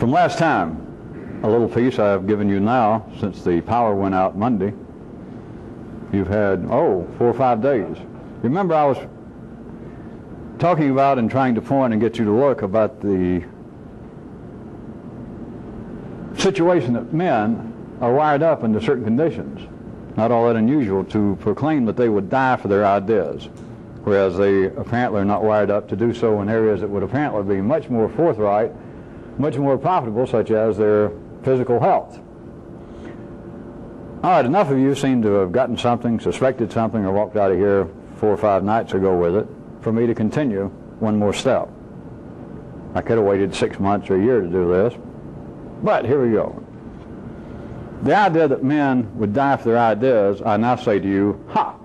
From last time, a little piece I've given you now, since the power went out Monday, you've had, 4 or 5 days. Remember I was talking about and trying to point and get you to look about the situation that men are wired up under certain conditions. Not all that unusual to proclaim that they would die for their ideas, whereas they apparently are not wired up to do so in areas that would apparently be much more forthright, much more profitable, such as their physical health. All right, enough of you seem to have gotten something, suspected something, or walked out of here 4 or 5 nights ago with it, for me to continue one more step. I could have waited 6 months or a year to do this, but here we go. The idea that men would die for their ideas, I now say to you, ha!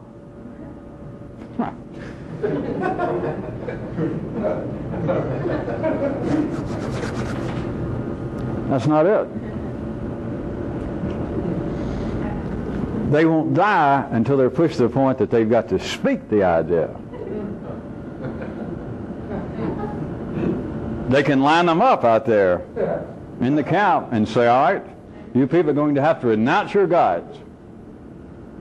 That's not it. They won't die until they're pushed to the point that they've got to speak the idea. They can line them up out there in the camp and say, all right, you people are going to have to renounce your gods.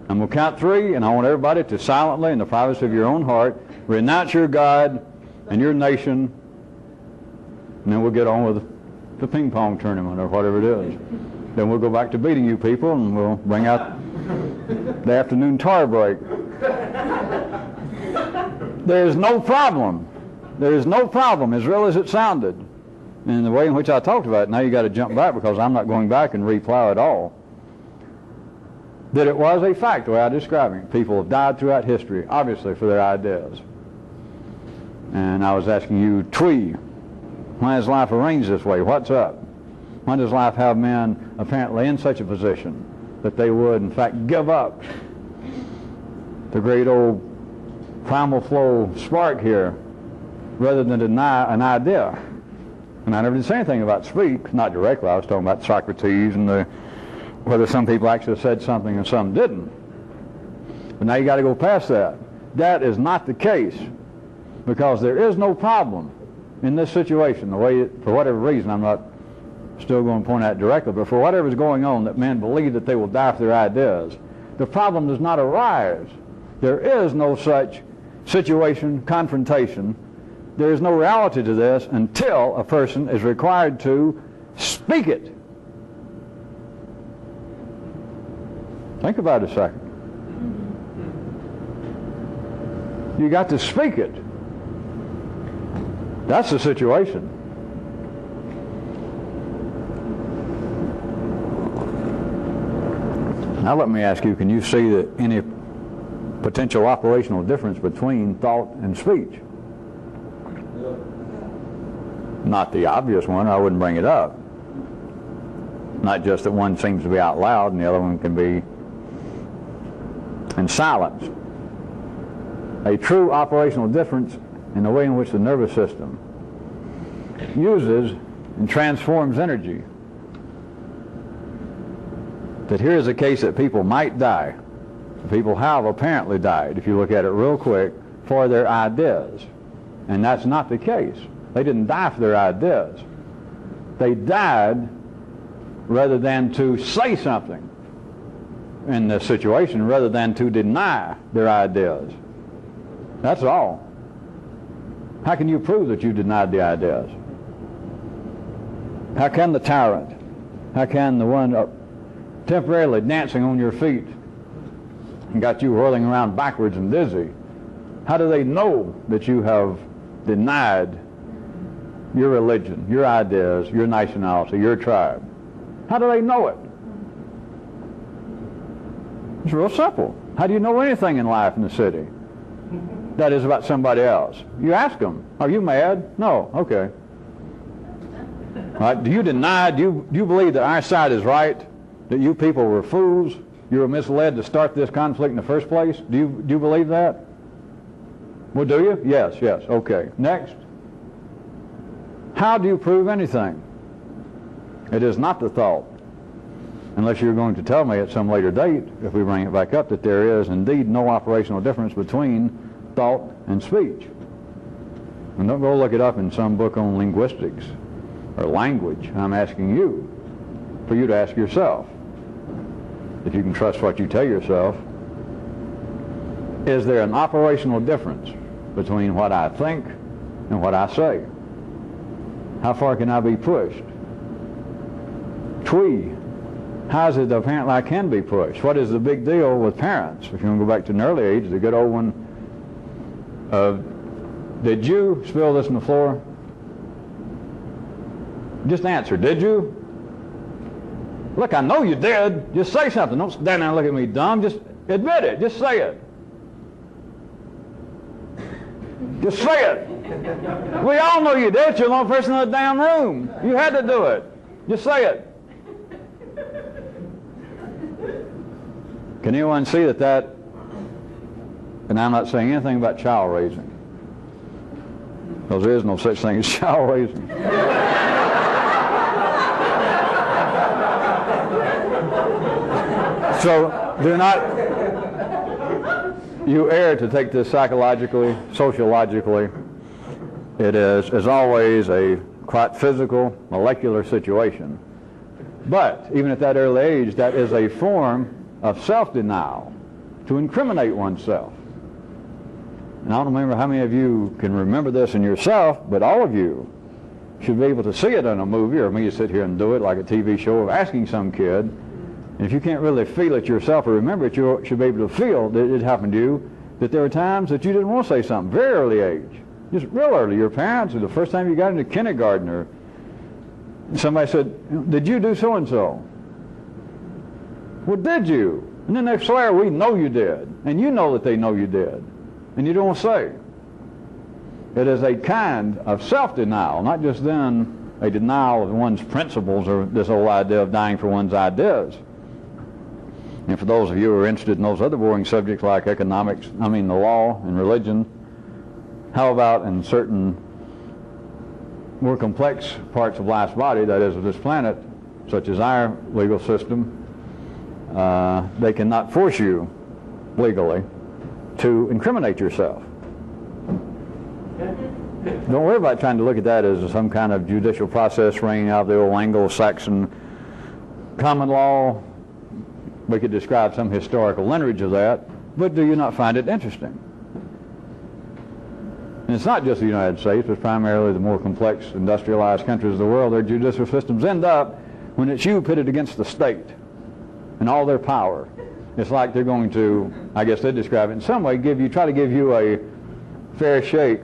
And we'll count 3, and I want everybody to silently, in the privacy of your own heart, renounce your God and your nation, and then we'll get on with the ping pong tournament or whatever it is. Then we'll go back to beating you people, and we'll bring out the afternoon tar break. There's no problem. There is no problem, as real as it sounded. And the way in which I talked about it, now you got to jump back because I'm not going back and replow it all. That it was a fact, the way I describe it. People have died throughout history, obviously, for their ideas. And I was asking you, Twee, why is life arranged this way? What's up? Why does life have men apparently in such a position that they would, in fact, give up the great old primal flow spark here rather than deny an idea? And I never did say anything about speak, not directly. I was talking about Socrates and whether some people actually said something and some didn't. But now you got to go past that. That is not the case, because there is no problem in this situation. The way, for whatever reason, I'm not still going to point out directly, but for whatever is going on, that men believe that they will die for their ideas, the problem does not arise. There is no such situation, confrontation. There is no reality to this until a person is required to speak it. Think about it a second. You got to speak it. That's the situation. Now let me ask you, can you see any potential operational difference between thought and speech? Not the obvious one, I wouldn't bring it up. Not just that one seems to be out loud and the other one can be in silence. A true operational difference in the way in which the nervous system uses and transforms energy. That here is a case that people might die. People have apparently died, if you look at it real quick, for their ideas. And that's not the case. They didn't die for their ideas. They died rather than to say something in this situation, rather than to deny their ideas. That's all. How can you prove that you denied the ideas? How can the tyrant, how can the one temporarily dancing on your feet and got you whirling around backwards and dizzy, how do they know that you have denied your religion, your ideas, your nationality, your tribe? How do they know it? It's real simple. How do you know anything in life in the city that is about somebody else? You ask them, are you mad? No. Okay. Right? Do you deny, do you believe that our side is right? That you people were fools? You were misled to start this conflict in the first place? Do you believe that? Well, do you? Yes, yes. Okay. Next. How do you prove anything? It is not the thought. Unless you're going to tell me at some later date, if we bring it back up, that there is indeed no operational difference between thought and speech. And don't go look it up in some book on linguistics or language. I'm asking you, for you to ask yourself, if you can trust what you tell yourself, is there an operational difference between what I think and what I say? How far can I be pushed? Twee, how is it apparently I can be pushed? What is the big deal with parents? If you want to go back to an early age, the good old one of, did you spill this on the floor? Just answer, did you? Look, I know you did. Just say something. Don't stand there and look at me dumb. Just admit it. Just say it. Just say it. We all know you did. You're the only person in the damn room. You had to do it. Just say it. Can anyone see that, and I'm not saying anything about child raising, because there is no such thing as child raising. So do not, you err to take this psychologically, sociologically. It is, as always, a quite physical, molecular situation. But even at that early age, that is a form of self-denial, to incriminate oneself. And I don't remember how many of you can remember this in yourself, but all of you should be able to see it in a movie, or me to sit here and do it like a TV show of asking some kid. And if you can't really feel it yourself or remember it, you should be able to feel that it happened to you, that there were times that you didn't want to say something, very early age, just real early. Your parents, or the first time you got into kindergarten, or somebody said, did you do so-and-so? Well, did you? And then they swear, we know you did. And you know that they know you did. And you don't say. It is a kind of self-denial, not just then a denial of one's principles or this whole idea of dying for one's ideas. And for those of you who are interested in those other boring subjects like the law and religion, how about in certain more complex parts of life's body, that is of this planet, such as our legal system, they cannot force you legally to incriminate yourself. Don't worry about trying to look at that as some kind of judicial process ringing out of the old Anglo-Saxon common law. We could describe some historical lineage of that, but do you not find it interesting? And it's not just the United States, but primarily the more complex industrialized countries of the world. Their judicial systems end up, when it's you pitted against the state and all their power, it's like they're going to, I guess they describe it in some way, try to give you a fair shake,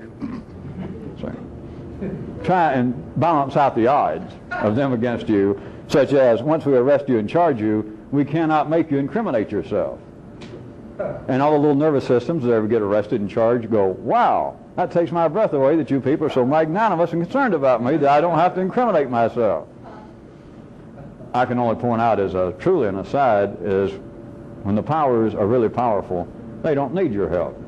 try and balance out the odds of them against you, such as once we arrest you and charge you, we cannot make you incriminate yourself. And all the little nervous systems that ever get arrested and charged go, wow, that takes my breath away that you people are so magnanimous and concerned about me that I don't have to incriminate myself. I can only point out as truly an aside is when the powers are really powerful, they don't need your help.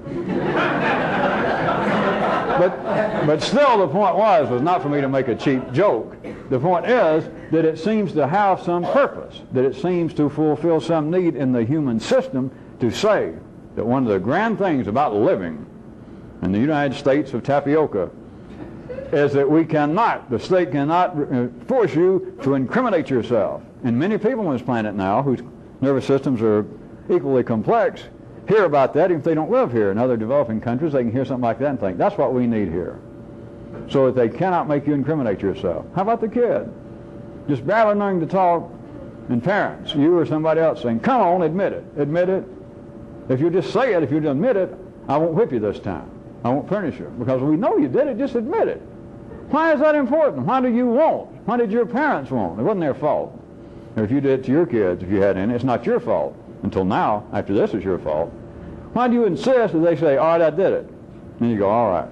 But still the point was not for me to make a cheap joke. The point is that it seems to have some purpose, that it seems to fulfill some need in the human system to say that one of the grand things about living in the United States of tapioca is that the state cannot force you to incriminate yourself. And many people on this planet now whose nervous systems are equally complex hear about that, even if they don't live here. In other developing countries, they can hear something like that and think, that's what we need here. So that they cannot make you incriminate yourself. How about the kid? Just barely learning to talk, and parents, you or somebody else saying, come on, admit it, admit it. If you just say it, if you admit it, I won't whip you this time. I won't punish you. Because we know you did it, just admit it. Why is that important? Why do you want? Why did your parents want? It wasn't their fault. Or if you did it to your kids, if you had any, it's not your fault. Until now, after this is your fault. Why do you insist that they say, all right, I did it? And you go, all right.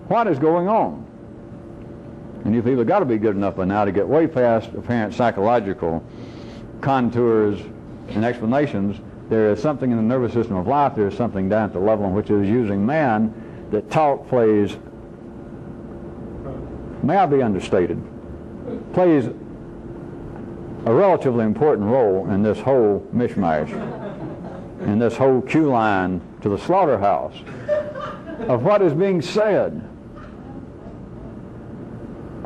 What is going on? And you people have got to be good enough by now to get way past apparent psychological contours and explanations. There is something in the nervous system of life, there is something down at the level in which it is using man, that talk plays, may I be understated, plays a relatively important role in this whole mishmash, in this whole queue line to the slaughterhouse of what is being said.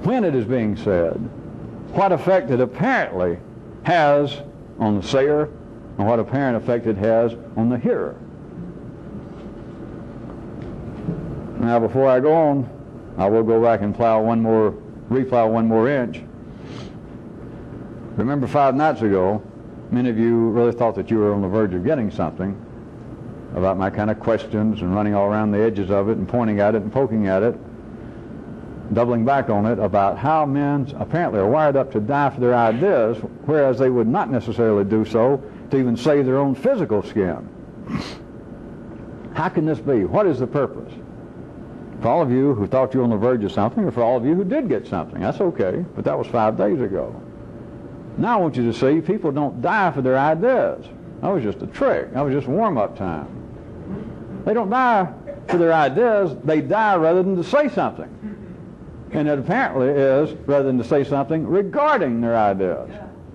when it is being said, what effect it apparently has on the sayer, and what apparent effect it has on the hearer. Now, before I go on, I will go back and replow one more inch. Remember 5 nights ago, many of you really thought that you were on the verge of getting something about my kind of questions and running all around the edges of it and pointing at it and poking at it, doubling back on it about how men apparently are wired up to die for their ideas, whereas they would not necessarily do so to even save their own physical skin. How can this be? What is the purpose? For all of you who thought you were on the verge of something, or for all of you who did get something, that's okay, but that was 5 days ago. Now I want you to see people don't die for their ideas. That was just a trick. That was just warm-up time. They don't die for their ideas. They die rather than to say something. And it apparently is rather than to say something regarding their ideas.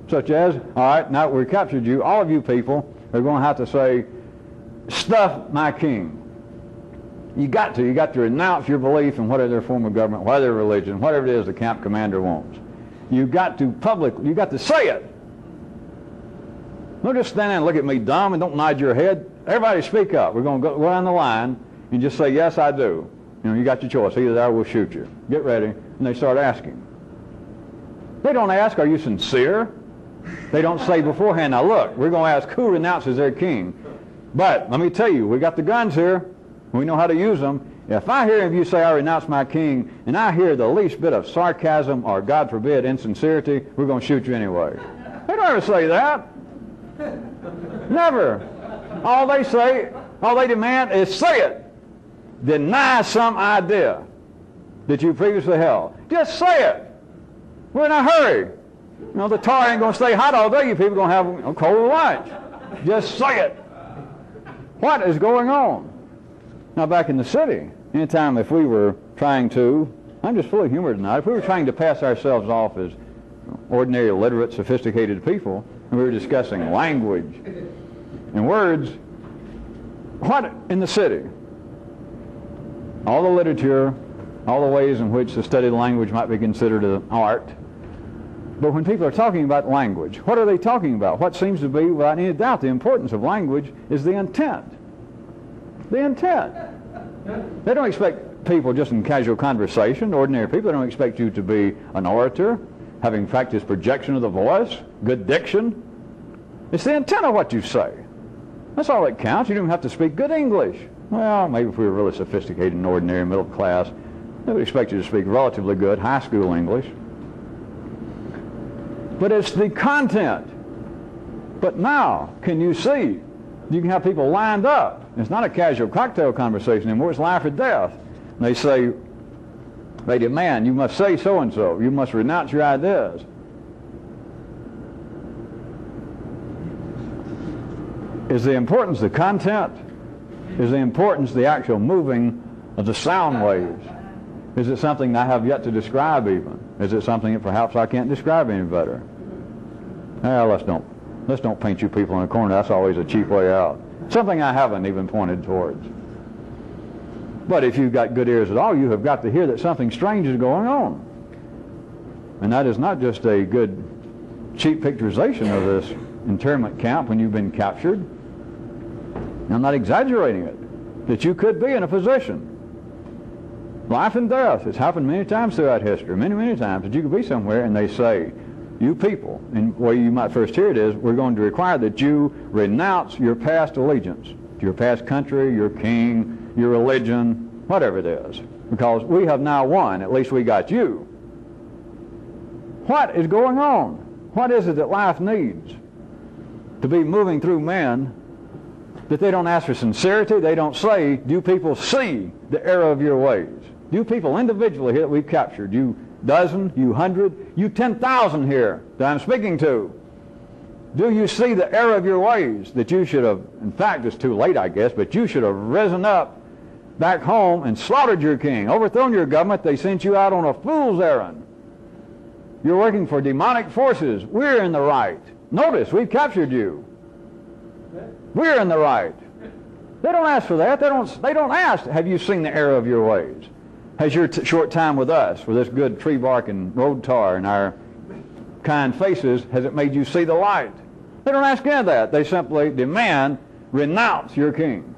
Such as, all right, now that we've captured you, all of you people are going to have to say, stuff my king. You got to renounce your belief in whatever their form of government, whatever their religion, whatever it is the camp commander wants. You got to say it. Don't just stand there and look at me dumb and don't nod your head. Everybody speak up. We're going to go down the line and just say, yes, I do. You know, you got your choice. Either that or we'll shoot you. Get ready. And they start asking. They don't ask, are you sincere? They don't say beforehand, now look, we're going to ask who renounces their king. But let me tell you, we got the guns here. We know how to use them. If I hear of you say, I renounce my king, and I hear the least bit of sarcasm or, God forbid, insincerity, we're going to shoot you anyway. They don't ever say that. Never. All they demand is say it. Deny some idea that you previously held. Just say it. We're in a hurry. You know, the tar ain't going to stay hot all day. You people are going to have a cold lunch. Just say it. What is going on? Now, back in the city, anytime if we were trying to, I'm just full of humor tonight, if we were trying to pass ourselves off as ordinary, literate, sophisticated people, and we were discussing language and words, what in the city? All the literature, all the ways in which the studied language might be considered an art. But when people are talking about language, what are they talking about? What seems to be, without any doubt, the importance of language is the intent. The intent. They don't expect people just in casual conversation, ordinary people, they don't expect you to be an orator, having practiced projection of the voice, good diction. It's the intent of what you say. That's all that counts. You don't have to speak good English. Well, maybe if we were really sophisticated and ordinary, middle class, they would expect you to speak relatively good high school English. But it's the content. But now, can you see? You can have people lined up. It's not a casual cocktail conversation anymore. It's life or death. And they say, they demand, you must say so-and-so. You must renounce your ideas. Is the importance the content? Is the importance the actual moving of the sound waves? Is it something I have yet to describe even? Is it something that perhaps I can't describe any better? Well, let's don't paint you people in a corner. That's always a cheap way out. Something I haven't even pointed towards. But if you've got good ears at all, you have got to hear that something strange is going on. And that is not just a good, cheap picturization of this internment camp when you've been captured. I'm not exaggerating it. That you could be in a position. Life and death. It's happened many times throughout history, many, many times, that you could be somewhere and they say, you people, and the way you might first hear it is, we're going to require that you renounce your past allegiance to your past country, your king, your religion, whatever it is. Because we have now won. At least we got you. What is going on? What is it that life needs? To be moving through men that they don't ask for sincerity. They don't say, do people see the error of your ways? Do people individually here that we've captured, you dozen, you 100, you 10,000 here that I'm speaking to, do you see the error of your ways that you should have, in fact it's too late I guess, but you should have risen up back home and slaughtered your king, overthrown your government. They sent you out on a fool's errand. You're working for demonic forces. We're in the right. Notice, we've captured you. We're in the right. They don't ask for that. They don't ask, have you seen the error of your ways? has your short time with us, with this good tree bark and road tar and our kind faces, has it made you see the light? They don't ask any of that. They simply demand, renounce your king.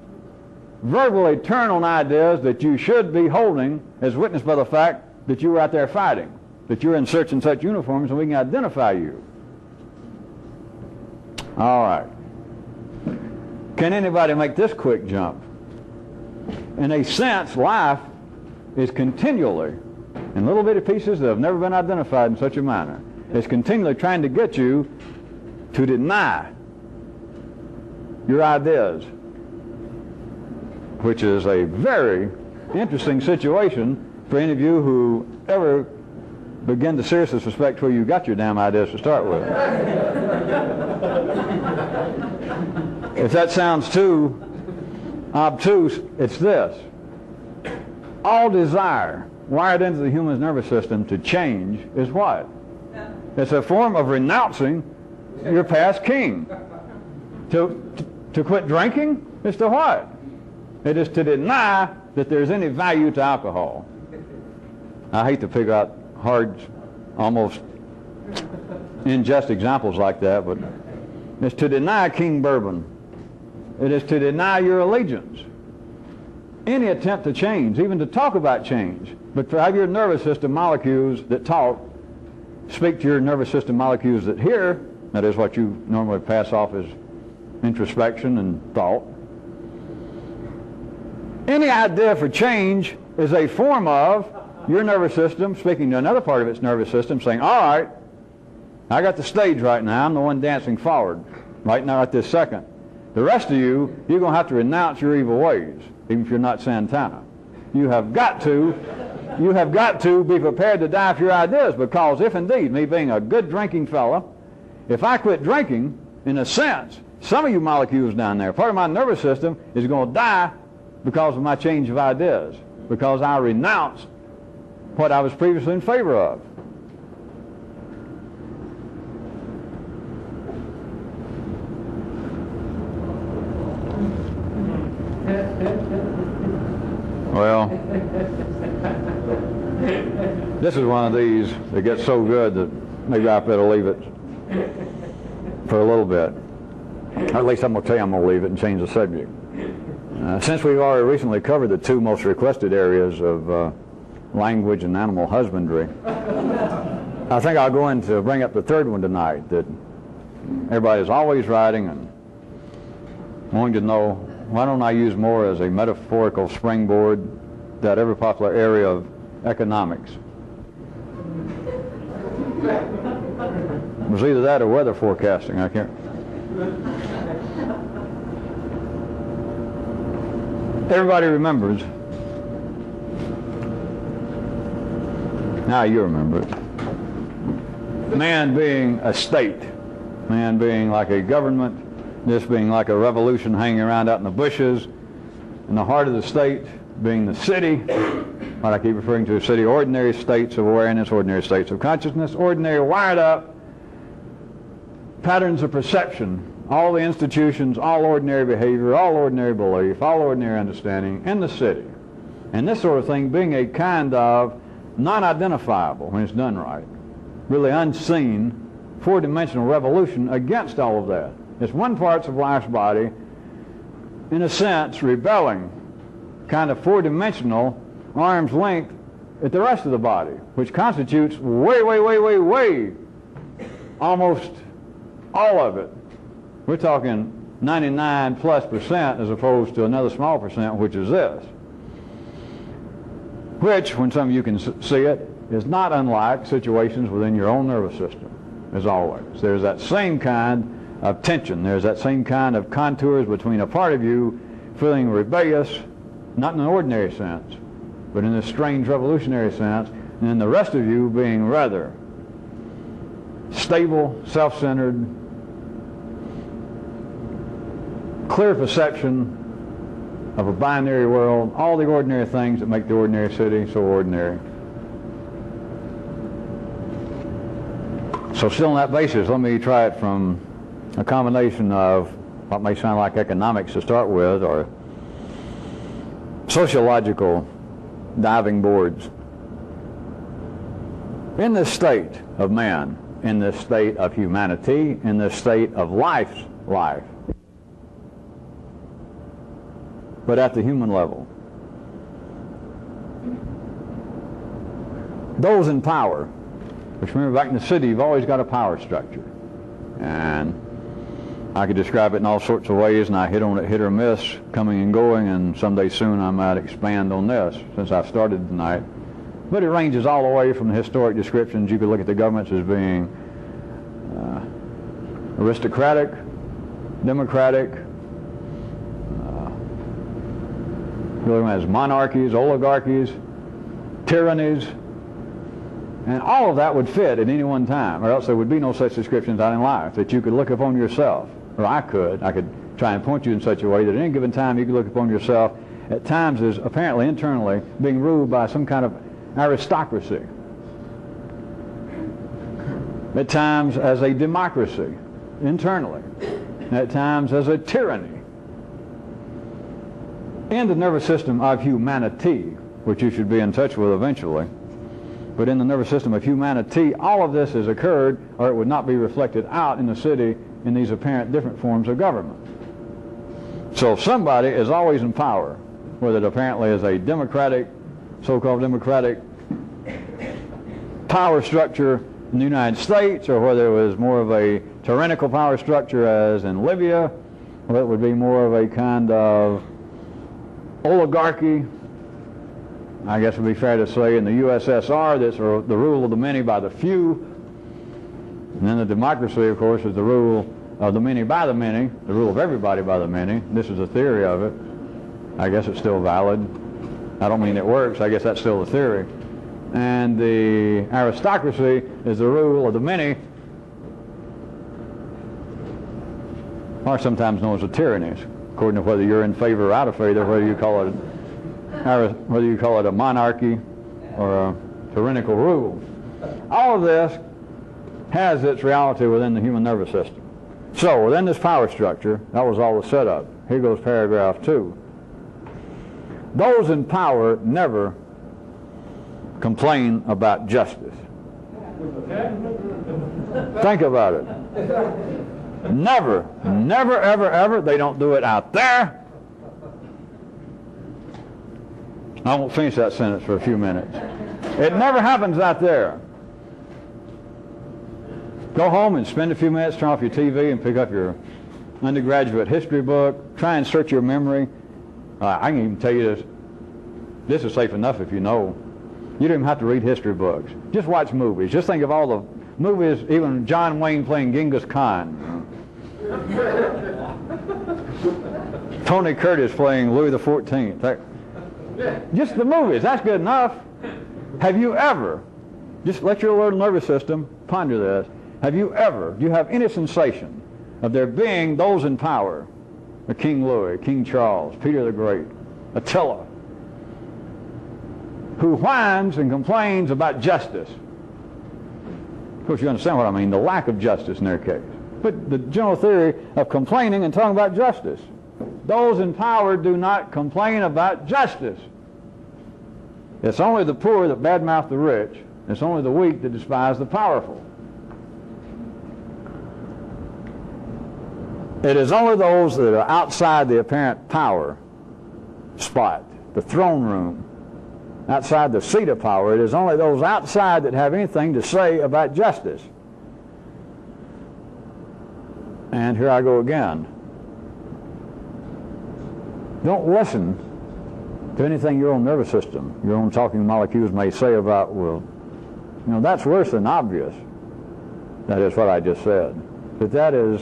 Verbally turn on ideas that you should be holding, as witnessed by the fact that you were out there fighting, that you're in such and such uniforms and we can identify you. All right. Can anybody make this quick jump? In a sense, life is continually, in little bitty pieces that have never been identified in such a manner, it's continually trying to get you to deny your ideas, which is a very interesting situation for any of you who ever begin to seriously suspect where you got your damn ideas to start with. If that sounds too obtuse, it's this. All desire wired into the human nervous system to change is what? It's a form of renouncing your past king. To quit drinking is to what? It is to deny that there's any value to alcohol. I hate to figure out hard, almost unjust examples like that, but it's to deny King Bourbon. It is to deny your allegiance. Any attempt to change, even to talk about change, but to have your nervous system molecules that talk speak to your nervous system molecules that hear, that is what you normally pass off as introspection and thought. Any idea for change is a form of your nervous system speaking to another part of its nervous system saying, all right, I got the stage right now, I'm the one dancing forward right now at this second. The rest of you, you're going to have to renounce your evil ways, even if you're not Santana. You have got to be prepared to die for your ideas, because if indeed, me being a good drinking fella, if I quit drinking, in a sense, some of you molecules down there, part of my nervous system is going to die because of my change of ideas, because I renounce what I was previously in favor of. Well, this is one of these that gets so good that maybe I better leave it for a little bit. Or at least I'm going to tell you I'm going to leave it and change the subject. Since we've already recently covered the two most requested areas of language and animal husbandry, I think I'll go in to bring up the third one tonight, that everybody's always writing and wanting to know, why don't I use more as a metaphorical springboard that ever popular area of economics? It was either that or weather forecasting, I can't. Everybody remembers. Now you remember it. Man being a state, man being like a government, this being like a revolution hanging around out in the bushes, and the heart of the state being the city, what I keep referring to as city, ordinary states of awareness, ordinary states of consciousness, ordinary wired up patterns of perception, all the institutions, all ordinary behavior, all ordinary belief, all ordinary understanding in the city. And this sort of thing being a kind of non-identifiable, when it's done right, really unseen, four-dimensional revolution against all of that. It's one part of life's body, in a sense, rebelling, kind of four-dimensional, arm's length at the rest of the body, which constitutes way, almost all of it. We're talking 99+% as opposed to another small percent, which is this. Which, when some of you can see it, is not unlike situations within your own nervous system, as always. There's that same kind of tension. There's that same kind of contours between a part of you feeling rebellious, not in an ordinary sense, but in this strange revolutionary sense, and then the rest of you being rather stable, self-centered, clear perception of a binary world, all the ordinary things that make the ordinary city so ordinary. So still on that basis, let me try it from a combination of what may sound like economics to start with, or sociological diving boards. In this state of man, in this state of humanity, in this state of life, but at the human level. Those in power, which remember back in the city, you've always got a power structure. And I could describe it in all sorts of ways, and I hit on it hit or miss, coming and going, and someday soon I might expand on this, since I've started tonight. But it ranges all the way from the historic descriptions. You could look at the governments as being aristocratic, democratic, you look at them as monarchies, oligarchies, tyrannies, and all of that would fit at any one time, or else there would be no such descriptions out in life that you could look upon yourself, or I could try and point you in such a way that at any given time you could look upon yourself at times as apparently internally being ruled by some kind of aristocracy, at times as a democracy internally, at times as a tyranny. In the nervous system of humanity, which you should be in touch with eventually, but in the nervous system of humanity, all of this has occurred, or it would not be reflected out in the city in these apparent different forms of government. So if somebody is always in power, whether it apparently is a democratic, so-called democratic power structure in the United States, or whether it was more of a tyrannical power structure as in Libya, or it would be more of a kind of oligarchy, I guess it would be fair to say in the USSR, that's the rule of the many by the few. And then the democracy, of course, is the rule of the many by the many, the rule of everybody by the many. This is the theory of it. I guess it's still valid. I don't mean it works, I guess that's still the theory. And the aristocracy is the rule of the many, or sometimes known as the tyrannies, according to whether you're in favor or out of favor, whether you call it a monarchy or a tyrannical rule. All of this has its reality within the human nervous system. So within this power structure, that was all the setup. Here goes paragraph 2. Those in power never complain about justice. Think about it. Never, never, ever, ever. They don't do it out there. I won't finish that sentence for a few minutes. It never happens out there. Go home and spend a few minutes, turn off your TV and pick up your undergraduate history book. Try and search your memory. I can even tell you this is safe enough if you know. You don't even have to read history books. Just watch movies. Just think of all the movies, even John Wayne playing Genghis Khan. Tony Curtis playing Louis XIV. Just the movies, that's good enough. Have you ever, just let your little nervous system ponder this, do you have any sensation of there being those in power, King Louis, King Charles, Peter the Great, Attila, who whines and complains about justice? Of course, you understand what I mean, the lack of justice in their case. But the general theory of complaining and talking about justice. Those in power do not complain about justice. It's only the poor that badmouth the rich. It's only the weak that despise the powerful. It is only those that are outside the apparent power spot, the throne room, outside the seat of power. It is only those outside that have anything to say about justice. And here I go again. Don't listen to anything your own nervous system, your own talking molecules may say about, well, you know, that's worse than obvious. That is what I just said. But that is,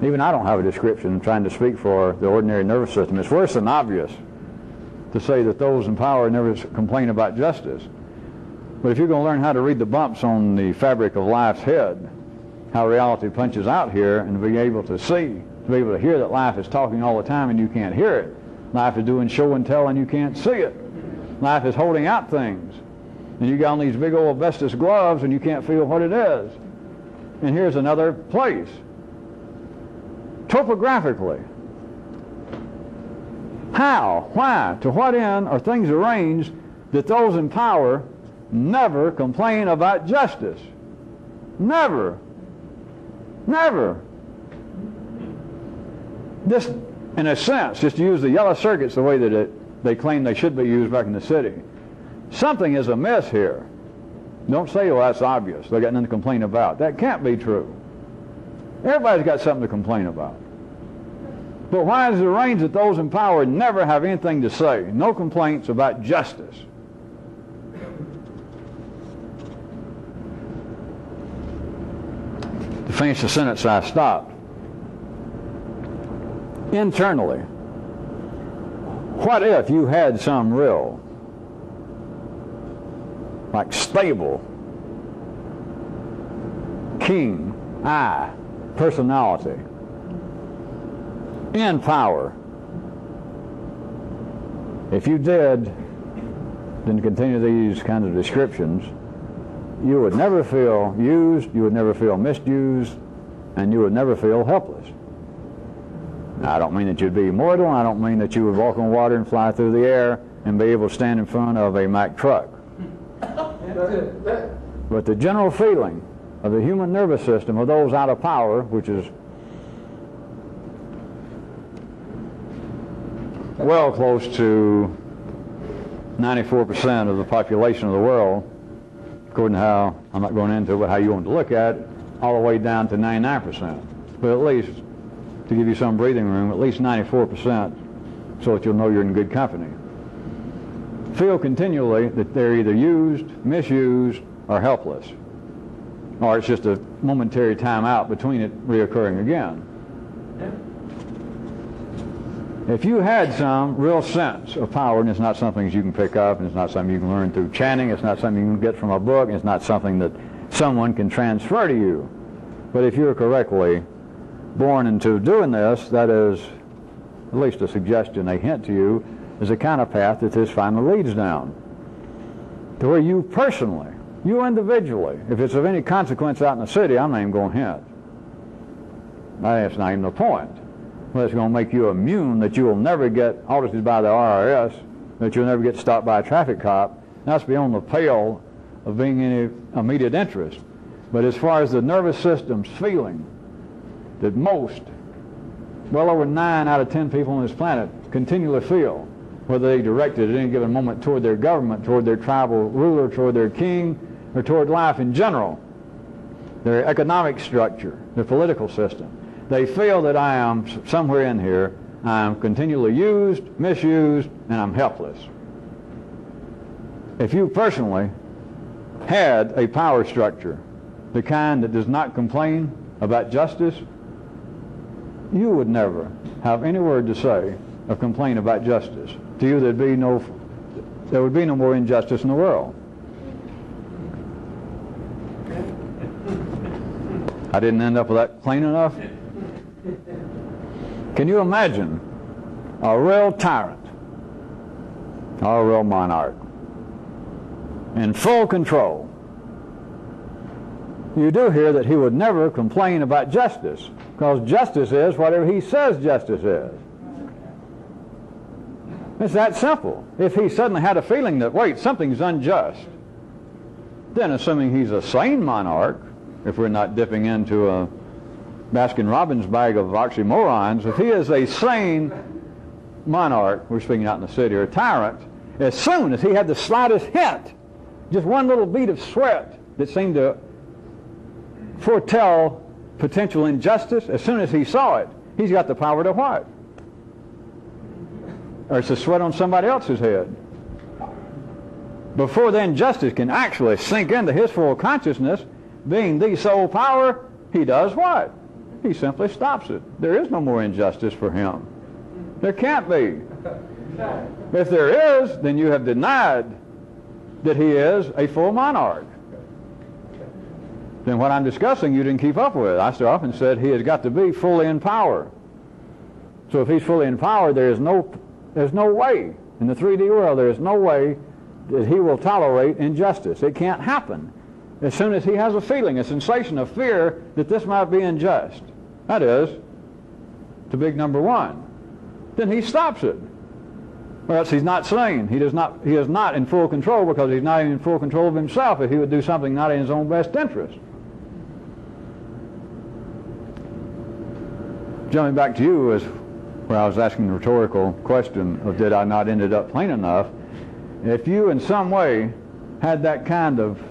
even I don't have a description trying to speak for the ordinary nervous system. It's worse than obvious to say that those in power never complain about justice. But if you're going to learn how to read the bumps on the fabric of life's head, how reality punches out here, and to be able to see, to be able to hear that life is talking all the time and you can't hear it. Life is doing show and tell and you can't see it. Life is holding out things. And you got on these big old asbestos gloves and you can't feel what it is. And here's another place. Topographically, How? Why? To what end are things arranged that those in power never complain about justice? Never. Never. This, in a sense, just to use the yellow circuits the way that they claim they should be used back in the city, something is amiss here. Don't say, well, that's obvious. They got nothing to complain about. That can't be true. Everybody's got something to complain about. But why is it arranged that those in power never have anything to say? No complaints about justice. To finish the sentence, I stopped. Internally, what if you had some real, like stable, king, personality in power? If you did, then continue these kinds of descriptions, you would never feel used, you would never feel misused, and you would never feel helpless. Now, I don't mean that you'd be immortal, I don't mean that you would walk on water and fly through the air and be able to stand in front of a Mack truck. But the general feeling of the human nervous system of those out of power, which is well close to 94% of the population of the world, according to how, I'm not going into it, but how you want to look at it, all the way down to 99%. But at least, to give you some breathing room, at least 94%, so that you'll know you're in good company. Feel continually that they're either used, misused, or helpless. Or it's just a momentary time out between it reoccurring again. If you had some real sense of power, and it's not something that you can pick up, and it's not something you can learn through chanting, it's not something you can get from a book, and it's not something that someone can transfer to you. But if you're correctly born into doing this, that is at least a suggestion, a hint to you, is the kind of path that this finally leads down. To where you personally, you individually, if it's of any consequence out in the city, I'm not even going to hint. That's not even the point. Well, it's going to make you immune that you will never get audited by the IRS, that you'll never get stopped by a traffic cop. That's beyond the pale of being any immediate interest. But as far as the nervous system's feeling, that most, well over 9 out of 10 people on this planet continually feel, whether they direct it at any given moment toward their government, toward their tribal ruler, toward their king, or toward life in general, their economic structure, their political system. They feel that I am somewhere in here, I am continually used, misused, and I'm helpless. If you personally had a power structure, the kind that does not complain about justice, you would never have any word to say or complain about justice. To you, there would be no more injustice in the world. I didn't end up with that plain enough? Can you imagine a real tyrant, or a real monarch, in full control? You do hear that he would never complain about justice, because justice is whatever he says justice is. It's that simple. If he suddenly had a feeling that, wait, something's unjust, then assuming he's a sane monarch, if we're not dipping into a Baskin-Robbins bag of oxymorons, if he is a sane monarch, we're speaking out in the city, or a tyrant, as soon as he had the slightest hint, just one little bead of sweat that seemed to foretell potential injustice, as soon as he saw it, he's got the power to what? Or it's a sweat on somebody else's head. Before the injustice can actually sink into his full consciousness, being the sole power, he does what? He simply stops it. There is no more injustice for him. There can't be. If there is, then you have denied that he is a full monarch. Then what I'm discussing you didn't keep up with. I so often said he has got to be fully in power. So if he's fully in power, there's no way, in the 3D world, there is no way that he will tolerate injustice. It can't happen. As soon as he has a feeling, a sensation of fear that this might be unjust, that is, to big number one, then he stops it. or else he's not sane. He is not in full control, because he's not even in full control of himself if he would do something not in his own best interest. Jumping back to you is where I was asking the rhetorical question of did I not ended up plain enough? If you in some way had that kind of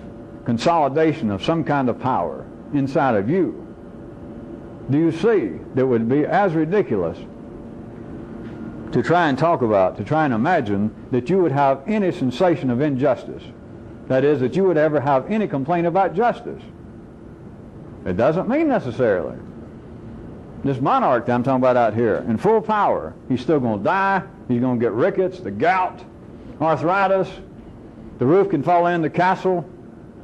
consolidation of some kind of power inside of you, do you see that it would be as ridiculous to try and talk about, to try and imagine that you would have any sensation of injustice? That is, that you would ever have any complaint about justice. It doesn't mean necessarily. This monarch that I'm talking about out here, in full power, he's still going to die. He's going to get rickets, the gout, arthritis. The roof can fall in the castle,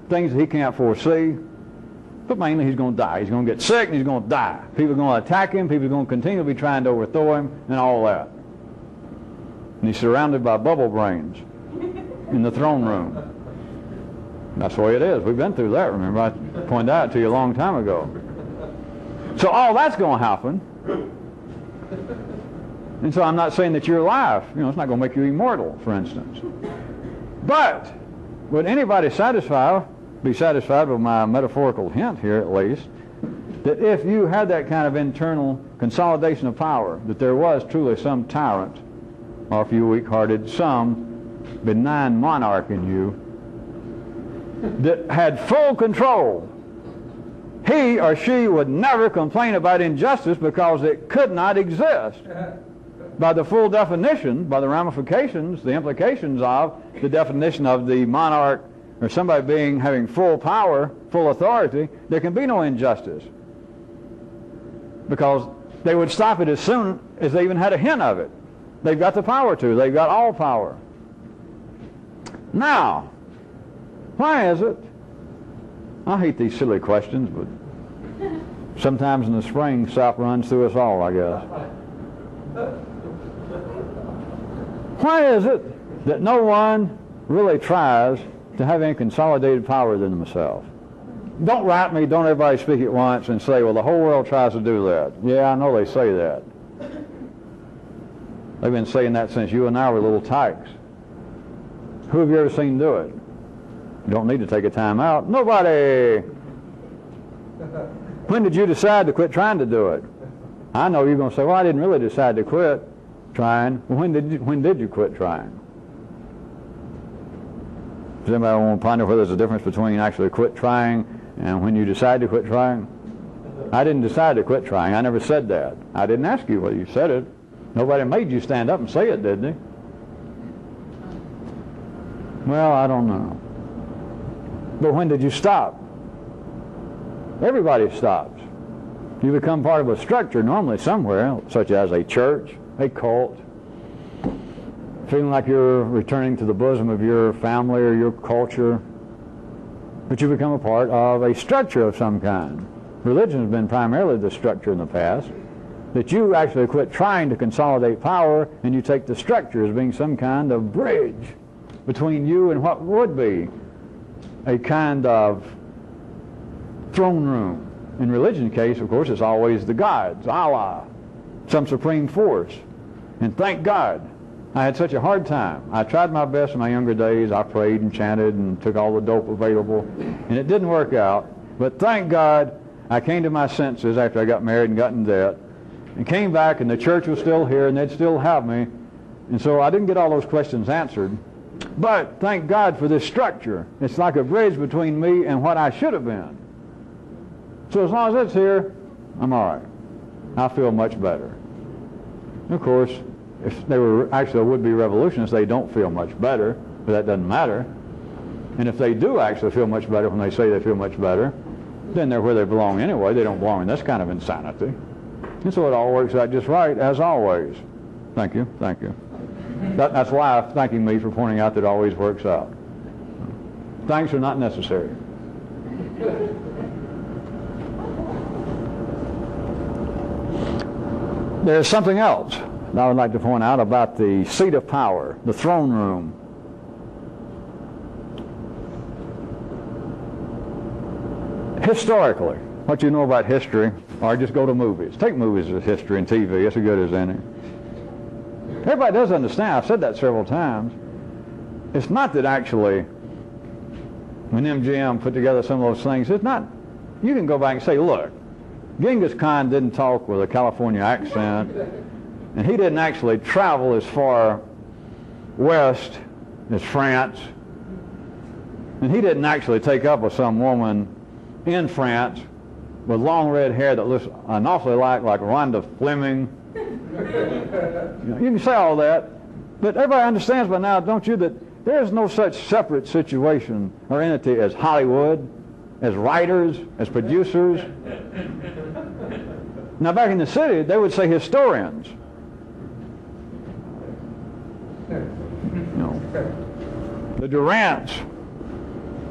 things that he can't foresee. But mainly he's going to die. He's going to get sick and he's going to die. People are going to attack him. People are going to continue to be trying to overthrow him and all that. And he's surrounded by bubble brains in the throne room. That's the way it is. We've been through that, remember? I pointed out to you a long time ago. So all that's going to happen. And so I'm not saying that your life, it's not going to make you immortal, for instance. But would anybody be satisfied with my metaphorical hint here at least, that if you had that kind of internal consolidation of power, that there was truly some tyrant, or if you weak-hearted, some benign monarch in you that had full control, he or she would never complain about injustice because it could not exist. By the full definition, by the ramifications, the implications of the definition of the monarch or somebody having full power, full authority, there can be no injustice. Because they would stop it as soon as they even had a hint of it. They've got the power to. They've got all power. Now, why is it? I hate these silly questions, but sometimes in the spring, sap runs through us all, I guess. Why is it that no one really tries to have any consolidated power than themselves? Don't write me, don't everybody speak at once and say, well, the whole world tries to do that. Yeah, I know they say that. They've been saying that since you and I were little tykes. Who have you ever seen do it? You don't need to take a time out. Nobody! When did you decide to quit trying to do it? I know you're going to say, well, I didn't really decide to quit trying. Well, when did you quit trying? Does anybody want to ponder whether there's a difference between actually quit trying and when you decide to quit trying? I didn't decide to quit trying. I never said that. I didn't ask you whether you said it. Nobody made you stand up and say it, did they? Well, I don't know. But when did you stop? Everybody stops. You become part of a structure normally somewhere, such as a church, a cult, feeling like you're returning to the bosom of your family or your culture, but you become a part of a structure of some kind. Religion has been primarily the structure in the past, that you actually quit trying to consolidate power and you take the structure as being some kind of bridge between you and what would be a kind of throne room. In religion's case, of course, it's always the gods, Allah, some supreme force. And thank God, I had such a hard time. I tried my best in my younger days. I prayed and chanted and took all the dope available, and it didn't work out. But thank God, I came to my senses after I got married and got in debt, and came back, and the church was still here, and they'd still have me. And so I didn't get all those questions answered. But thank God for this structure. It's like a bridge between me and what I should have been. So as long as it's here, I'm all right. I feel much better. Of course, if they were actually would-be revolutionists, they don't feel much better, but that doesn't matter. And if they do actually feel much better when they say they feel much better, then they're where they belong anyway. They don't belong in this kind of insanity. And so it all works out just right, as always. Thank you, thank you. That's why I'm thanking me for pointing out that it always works out. Thanks are not necessary. There's something else that I would like to point out about the seat of power, the throne room. Historically, what you know about history, or just go to movies. Take movies as history and TV, it's as good as any. Everybody does understand. I've said that several times. It's not that actually when MGM put together some of those things, it's not, you can go back and say, look, Genghis Khan didn't talk with a California accent, and he didn't actually travel as far west as France, and he didn't actually take up with some woman in France with long red hair that looks an awfully like Rhonda Fleming. You can say all that, but everybody understands by now, don't you, that there is no such separate situation or entity as Hollywood, as writers, as producers. Now back in the city, they would say historians. The Durants,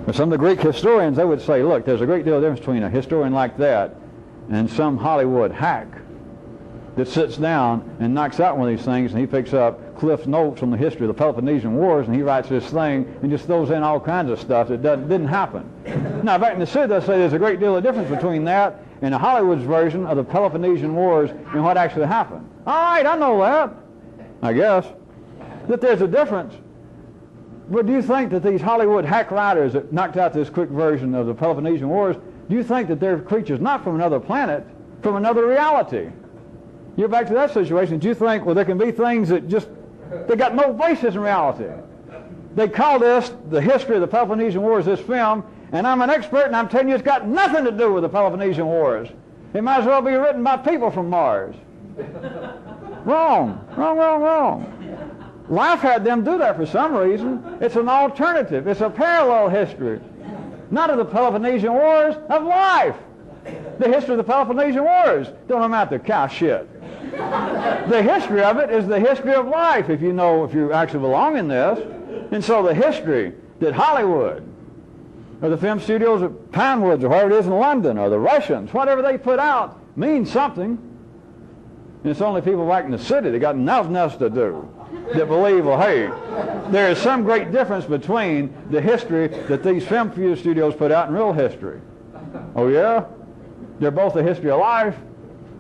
or some of the Greek historians, they would say, look, there's a great deal of difference between a historian like that and some Hollywood hack that sits down and knocks out one of these things, and he picks up Cliff's notes on the history of the Peloponnesian Wars, and he writes this thing and just throws in all kinds of stuff that didn't happen. Now, back in the city, they say there's a great deal of difference between that and Hollywood's version of the Peloponnesian Wars and what actually happened. All right, I know that, I guess, that there's a difference. But do you think that these Hollywood hack writers that knocked out this quick version of the Peloponnesian Wars, do you think that they're creatures not from another planet, from another reality? You're back to that situation. Do you think, well, there can be things that just, they got no basis in reality? They call this the history of the Peloponnesian Wars, this film, and I'm an expert, and I'm telling you it's got nothing to do with the Peloponnesian Wars. It might as well be written by people from Mars. Wrong, wrong, wrong, wrong. Life had them do that for some reason. It's an alternative. It's a parallel history. Not of the Peloponnesian Wars, of life. The history of the Peloponnesian Wars don't amount to cow shit. The history of it is the history of life, if you actually belong in this. And so the history that Hollywood, or the film studios at Pinewoods, or wherever it is in London, or the Russians, whatever they put out, means something. And it's only people back in the city that got nothing else to do that believe, well, hey, there is some great difference between the history that these film studios put out and real history. Oh yeah? They're both the history of life.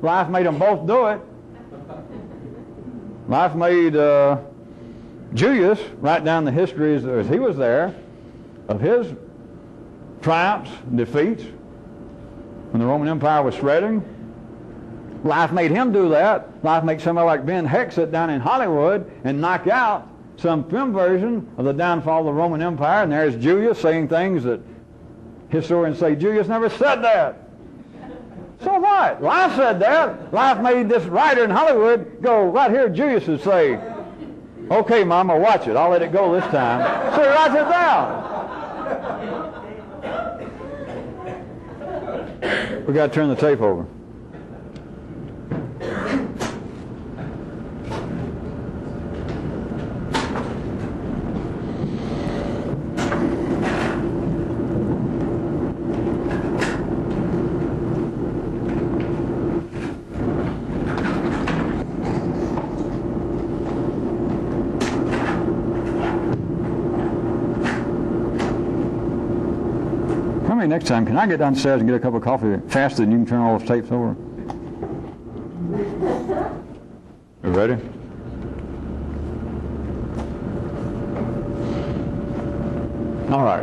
Life made them both do it. Life made Julius write down the history as he was there of his triumphs and defeats when the Roman Empire was spreading. Life made him do that. Life makes somebody like Ben Heck sit down in Hollywood and knock out some film version of the downfall of the Roman Empire, and there's Julius saying things that historians say Julius never said that. So what? Life said that. Life made this writer in Hollywood go, right here, Julius would say, okay, Mama, watch it. I'll let it go this time. So he writes it down. We got to turn the tape over. Next time, can I get downstairs and get a cup of coffee faster than you can turn all those tapes over? You ready? All right,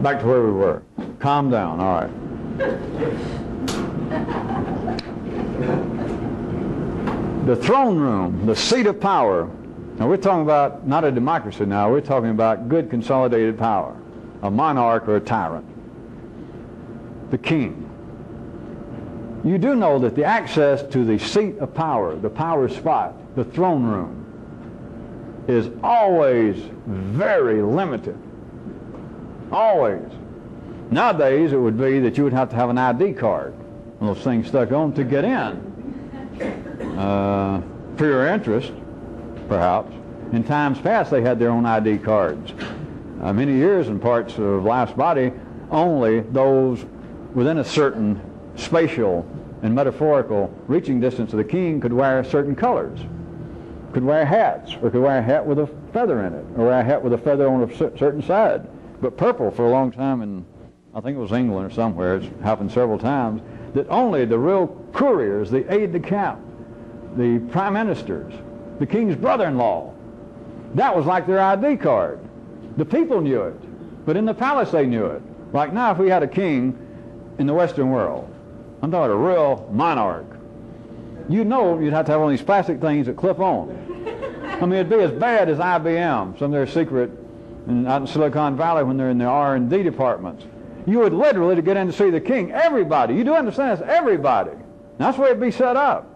back to where we were. Calm down, all right. The throne room, the seat of power. Now we're talking about not a democracy now, we're talking about good consolidated power, a monarch or a tyrant. The king. You do know that the access to the seat of power, the power spot, the throne room, is always very limited. Always. Nowadays, it would be that you would have to have an ID card, one of those things stuck on to get in. For your interest, perhaps. In times past, they had their own ID cards. Many years in parts of life's body, only those within a certain spatial and metaphorical reaching distance of the king could wear certain colors, could wear hats, or could wear a hat with a feather in it, or wear a hat with a feather on a certain side. But purple for a long time in, I think it was England or somewhere, it's happened several times, that only the real couriers, the aide-de-camp, the prime ministers, the king's brother-in-law. That was like their ID card. The people knew it, but in the palace they knew it. Like now, if we had a king in the Western world, I'm talking about a real monarch, you know you'd have to have one of these plastic things that clip on. I mean, it'd be as bad as IBM, some of their secret, out in Silicon Valley when they're in the R&D departments. You would literally, to get in to see the king, everybody, you do understand this, everybody. That's the way it'd be set up.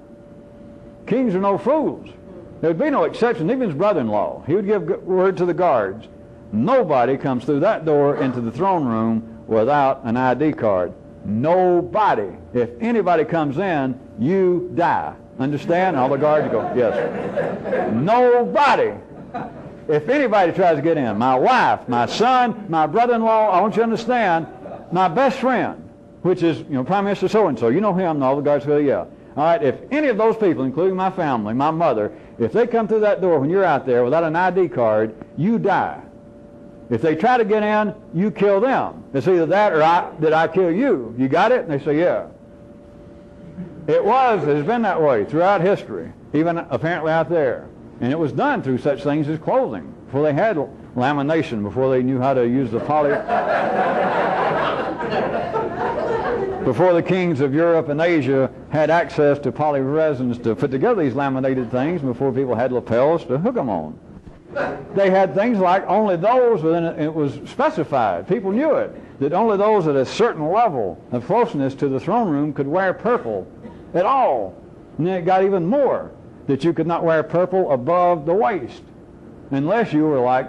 Kings are no fools. There'd be no exception. Even his brother-in-law, he would give word to the guards. Nobody comes through that door into the throne room without an ID card. Nobody. If anybody comes in, you die. Understand? All the guards go, yes. Nobody. If anybody tries to get in, my wife, my son, my brother-in-law, I want you to understand, my best friend, which is, Prime Minister so-and-so, you know him, and all the guards go, yeah. All right, if any of those people, including my family, my mother, if they come through that door when you're out there without an ID card, you die. If they try to get in, you kill them. It's either that or did I kill you? You got it? And they say, yeah. It's been that way throughout history, even apparently out there. And it was done through such things as clothing, before they had lamination, before they knew how to use the before the kings of Europe and Asia had access to polyresins to put together these laminated things, before people had lapels to hook them on. They had things like only those, it was specified, people knew it, that only those at a certain level of closeness to the throne room could wear purple at all. And then it got even more, that you could not wear purple above the waist, unless you were like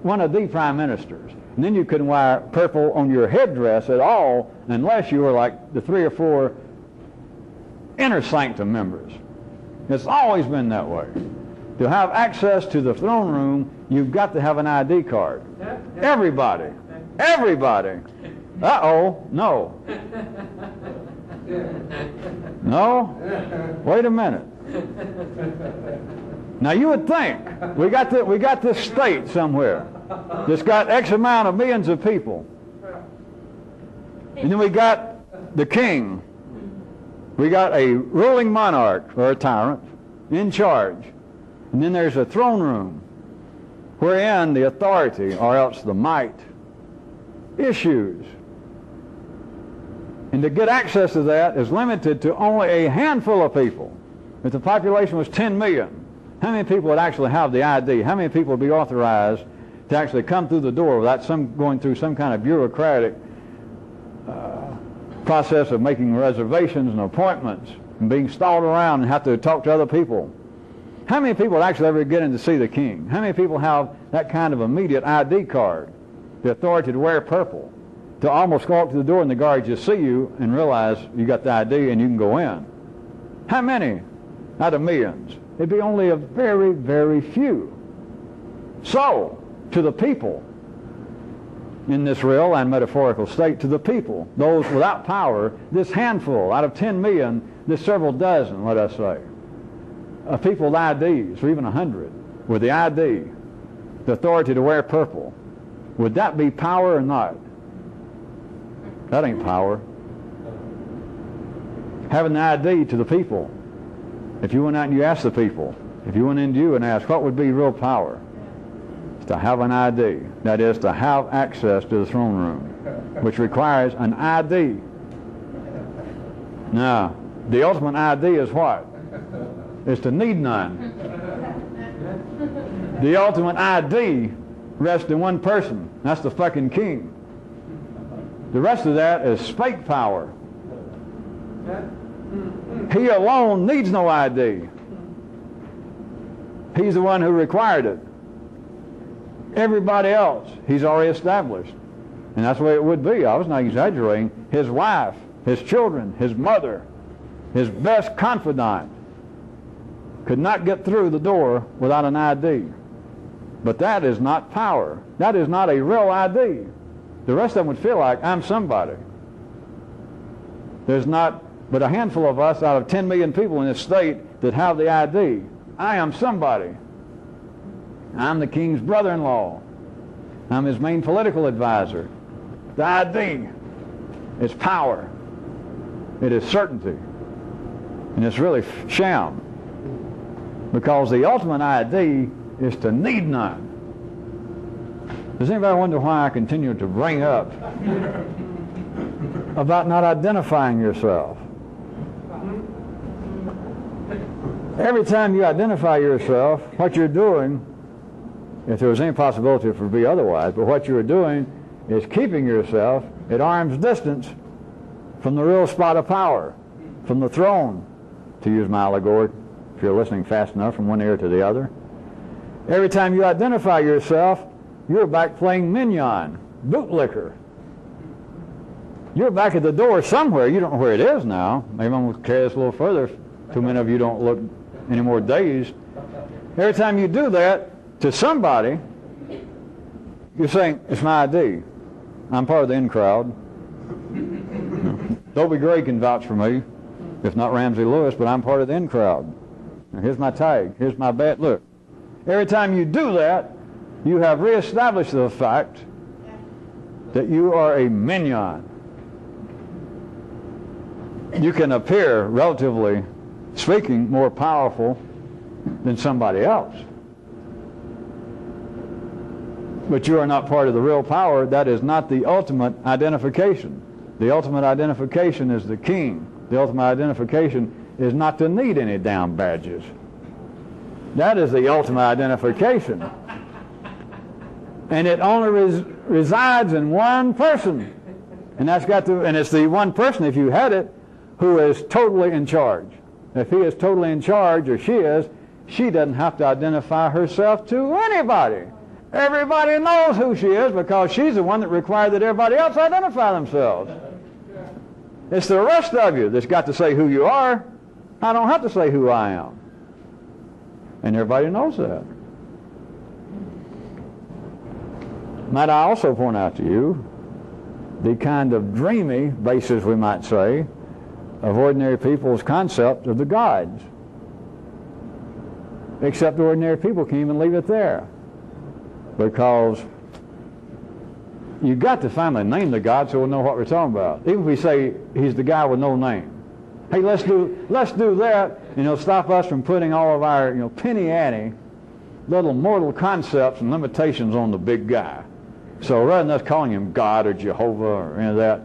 one of the prime ministers. And then you couldn't wear purple on your headdress at all, unless you were like the 3 or 4 inner sanctum members. It's always been that way. To have access to the throne room, you've got to have an ID card. Everybody. Everybody. Uh-oh. No. No? Wait a minute. Now you would think, we got this state somewhere that's got X amount of millions of people. And then we got the king. We got a ruling monarch, or a tyrant, in charge. And then there's a throne room wherein the authority, or else the might, issues. And to get access to that is limited to only a handful of people. If the population was 10 million, how many people would actually have the ID? How many people would be authorized to actually come through the door without going through some kind of bureaucratic process of making reservations and appointments and being stalled around and have to talk to other people? How many people would actually ever get in to see the king? How many people have that kind of immediate ID card, the authority to wear purple, to almost go up to the door and the guards just see you and realize you got the ID and you can go in? How many out of millions? It'd be only a very, very few. So, to the people, in this real and metaphorical state, to the people, those without power, this handful out of 10 million, this several dozen, let us say, of people with IDs, or even 100, with the ID, the authority to wear purple, would that be power or not? That ain't power. Having the ID to the people, if you went out and you asked the people, if you went into you and asked, what would be real power? It's to have an ID. That is, to have access to the throne room, which requires an ID. Now, the ultimate ID is what? Is to need none. The ultimate ID rests in one person. That's the fucking king. The rest of that is fake power. He alone needs no ID. He's the one who required it. Everybody else, he's already established. And that's the way it would be. I was not exaggerating. His wife, his children, his mother, his best confidant could not get through the door without an ID. But that is not power. That is not a real ID. The rest of them would feel like, I'm somebody. There's not but a handful of us out of 10 million people in this state that have the ID. I am somebody. I'm the king's brother-in-law. I'm his main political advisor. The ID is power. It is certainty. And it's really sham. Because the ultimate ID is to need none. Does anybody wonder why I continue to bring up about not identifying yourself? Every time you identify yourself, what you're doing, if there was any possibility for it to be otherwise, but what you're doing is keeping yourself at arm's distance from the real spot of power, from the throne, to use my allegory, if you're listening fast enough from one ear to the other. Every time you identify yourself, you're back playing mignon, bootlicker. You're back at the door somewhere. You don't know where it is now. Maybe I'm going to carry this a little further. Too many of you don't look any more dazed. Every time you do that to somebody, you're saying, it's my ID. I'm part of the in crowd. Dobie Gray can vouch for me, if not Ramsey Lewis, but I'm part of the in crowd. Now, here's my tag. Here's my badge. Look, every time you do that, you have reestablished the fact that you are a mignon. You can appear, relatively speaking, more powerful than somebody else. But you are not part of the real power. That is not the ultimate identification. The ultimate identification is the king. The ultimate identification is not to need any damn badges. That is the ultimate identification. And it only resides in one person. And it's the one person, if you had it, who is totally in charge. If he is totally in charge, or she doesn't have to identify herself to anybody. Everybody knows who she is because she's the one that required that everybody else identify themselves. It's the rest of you that's got to say who you are. I don't have to say who I am. And everybody knows that. Might I also point out to you the kind of dreamy basis, we might say, of ordinary people's concept of the gods. Except ordinary people can't even leave it there. Because you've got to finally name the God so we'll know what we're talking about. Even if we say he's the guy with no name. Hey, let's do that, and it'll stop us from putting all of our, penny-ante little mortal concepts and limitations on the big guy. So rather than us calling him God or Jehovah or any of that,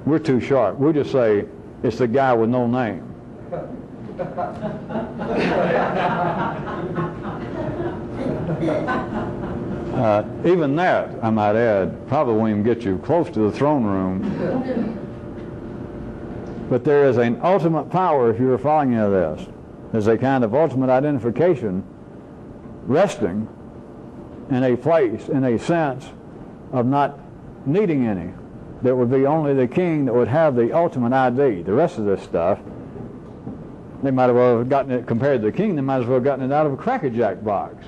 we're too sharp. We'll just say it's the guy with no name. Even that, I might add, probably won't even get you close to the throne room. But there is an ultimate power, if you were following any of this. There's a kind of ultimate identification resting in a place, in a sense of not needing any. There would be only the king that would have the ultimate ID. The rest of this stuff, they might have well have gotten it, compared to the king, they might as well have gotten it out of a Cracker Jack box.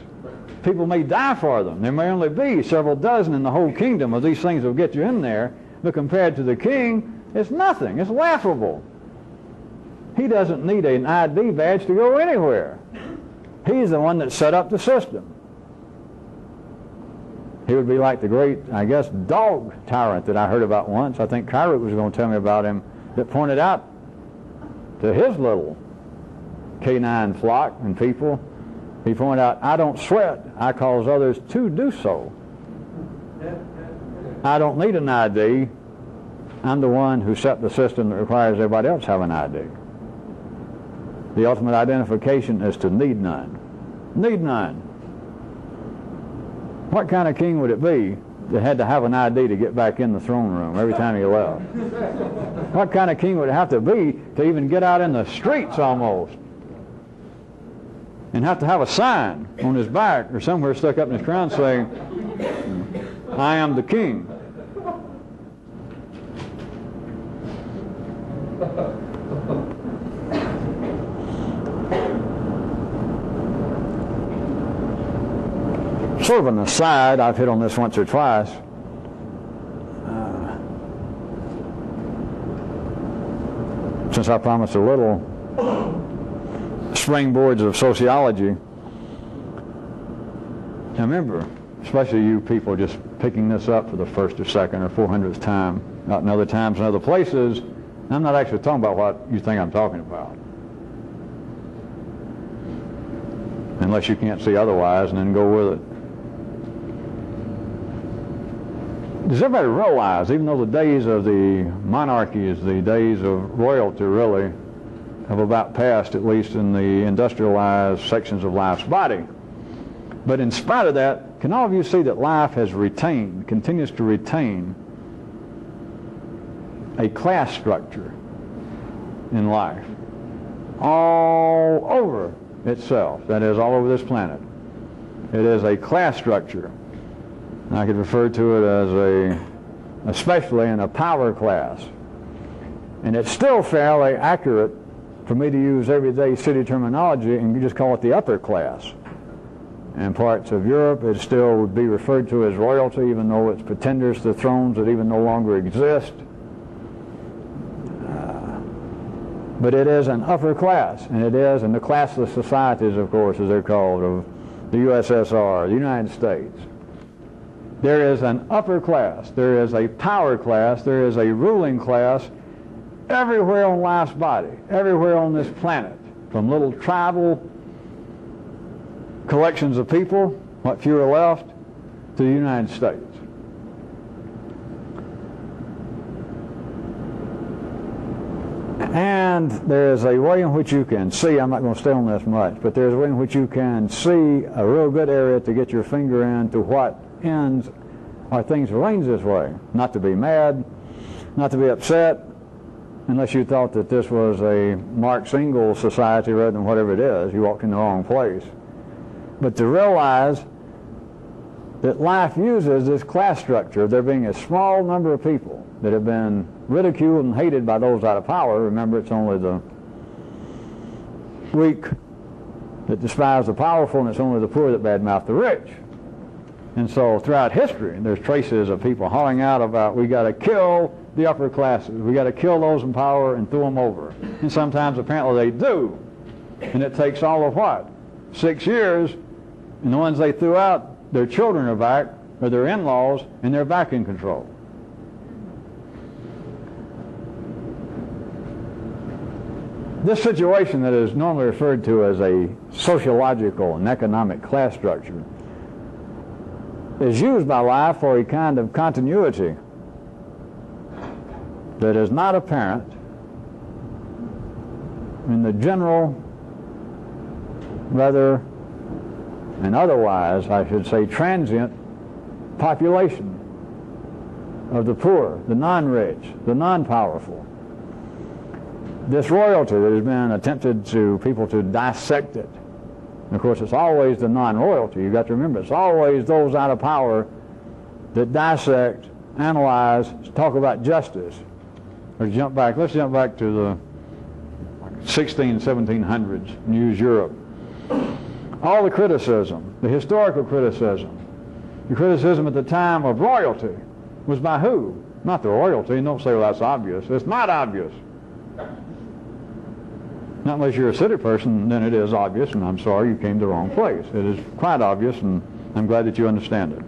People may die for them. There may only be several dozen in the whole kingdom of these things that will get you in there, but compared to the king, it's nothing. It's laughable. He doesn't need an ID badge to go anywhere. He's the one that set up the system. He would be like the great, I guess, dog tyrant that I heard about once. I think Kyroots was going to tell me about him, that pointed out to his little canine flock and people, he pointed out, I don't sweat, I cause others to do so. I don't need an ID. I'm the one who set the system that requires everybody else have an ID. The ultimate identification is to need none. Need none. What kind of king would it be that had to have an ID to get back in the throne room every time he left? What kind of king would it have to be to even get out in the streets almost? And have to have a sign on his back or somewhere stuck up in his crown saying, I am the king. Sort of an aside, I've hit on this once or twice. Since I promised a little springboards of sociology. Now remember, especially you people just picking this up for the first or second or 400th time, not in other times and other places, I'm not actually talking about what you think I'm talking about. unless you can't see otherwise, and then go with it. Does everybody realize, even though the days of the monarchies, the days of royalty really have about passed, at least in the industrialized sections of life's body, but in spite of that, can all of you see that life has retained, continues to retain a class structure in life all over itself, that is, all over this planet? It is a class structure. I could refer to it as especially in a power class. And it's still fairly accurate for me to use everyday city terminology and just call it the upper class. In parts of Europe, it still would be referred to as royalty, even though it's pretenders to thrones that even no longer exist. But it is an upper class, and it is in the classless societies, of course, as they're called, of the USSR, the United States. There is an upper class, there is a power class, there is a ruling class everywhere on life's body, everywhere on this planet, from little tribal collections of people, what few are left, to the United States. And there is a way in which you can see, I'm not going to stay on this much, but there's a way in which you can see a real good area to get your finger into what ends or things arranged this way. Not to be mad, not to be upset, unless you thought that this was a Marx Engels society rather than whatever it is. You walked in the wrong place. But to realize that life uses this class structure, there being a small number of people that have been ridiculed and hated by those out of power. Remember, it's only the weak that despise the powerful, and it's only the poor that badmouth the rich. And so throughout history, there's traces of people hollering out about, we got to kill the upper classes, we got to kill those in power and throw them over. And sometimes apparently they do. And it takes all of what? 6 years, and the ones they threw out, their children are back, or their in-laws, and they're back in control. This situation that is normally referred to as a sociological and economic class structure is used by life for a kind of continuity that is not apparent in the general, rather, and otherwise, I should say, transient population of the poor, the non-rich, the non-powerful. This royalty that has been attempted to people to dissect it. And of course, it's always the non-royalty. You've got to remember, it's always those out of power that dissect, analyze, talk about justice. Or jump back, let's jump back to the 1700s and use Europe. All the criticism, the historical criticism, the criticism at the time of royalty was by who? Not the royalty. Don't say, well, that's obvious. It's not obvious. Not unless you're a city person, then it is obvious, and I'm sorry you came to the wrong place. It is quite obvious, and I'm glad that you understand it.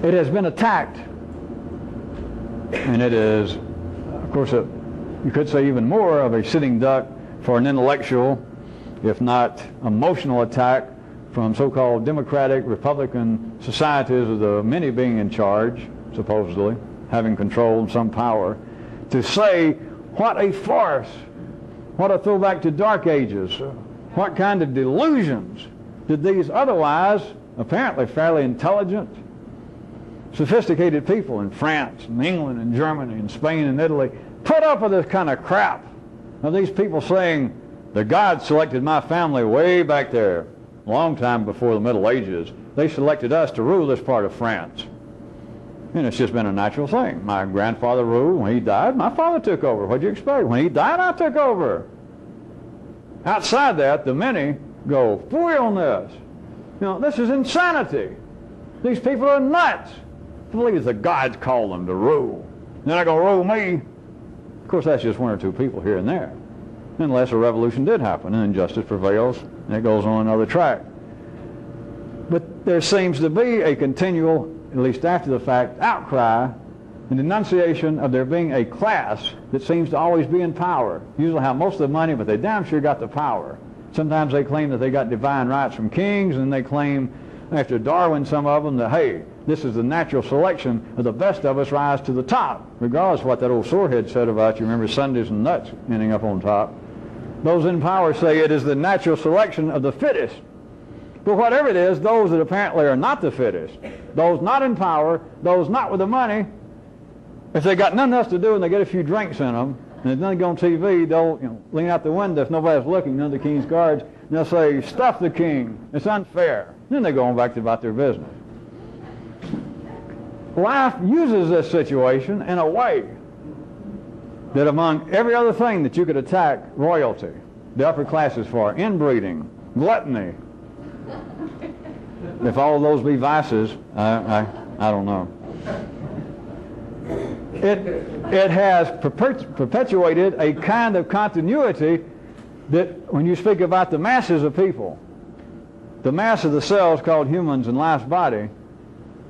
It has been attacked, and it is, of course, you could say even more of a sitting duck for an intellectual, if not emotional attack from so-called democratic, republican societies of the many being in charge, supposedly, having control and some power, to say, what a farce, what a throwback to dark ages, what kind of delusions did these otherwise apparently fairly intelligent, sophisticated people in France and England and Germany and Spain and Italy put up with this kind of crap? Now these people saying, the God selected my family way back there, a long time before the Middle Ages. They selected us to rule this part of France. And it's just been a natural thing. My grandfather ruled. When he died, my father took over. What'd you expect? When he died, I took over. Outside that, the many go, boy on this. You know, this is insanity. These people are nuts. I believe the gods call them to rule. They're not going to rule me. Of course, that's just one or two people here and there. Unless a revolution did happen and injustice prevails, and it goes on another track. But there seems to be a continual, at least after the fact, outcry an enunciation of there being a class that seems to always be in power. Usually have most of the money, but they damn sure got the power. Sometimes they claim that they got divine rights from kings, and they claim, after Darwin, some of them, that, hey, this is the natural selection of the best of us rise to the top, regardless of what that old sorehead said about you. Remember Sundays and nuts ending up on top. Those in power say it is the natural selection of the fittest. But whatever it is, those that apparently are not the fittest, those not in power, those not with the money, if they got nothing else to do and they get a few drinks in them, and there's nothing on TV, they'll lean out the window if nobody's looking, none of the king's guards, and they'll say, stuff the king, it's unfair. Then they go on back to about their business. Life uses this situation in a way that among every other thing that you could attack royalty, the upper classes for, inbreeding, gluttony, if all of those be vices, I don't know. It has perpetuated a kind of continuity that when you speak about the masses of people, the mass of the cells called humans in life's body,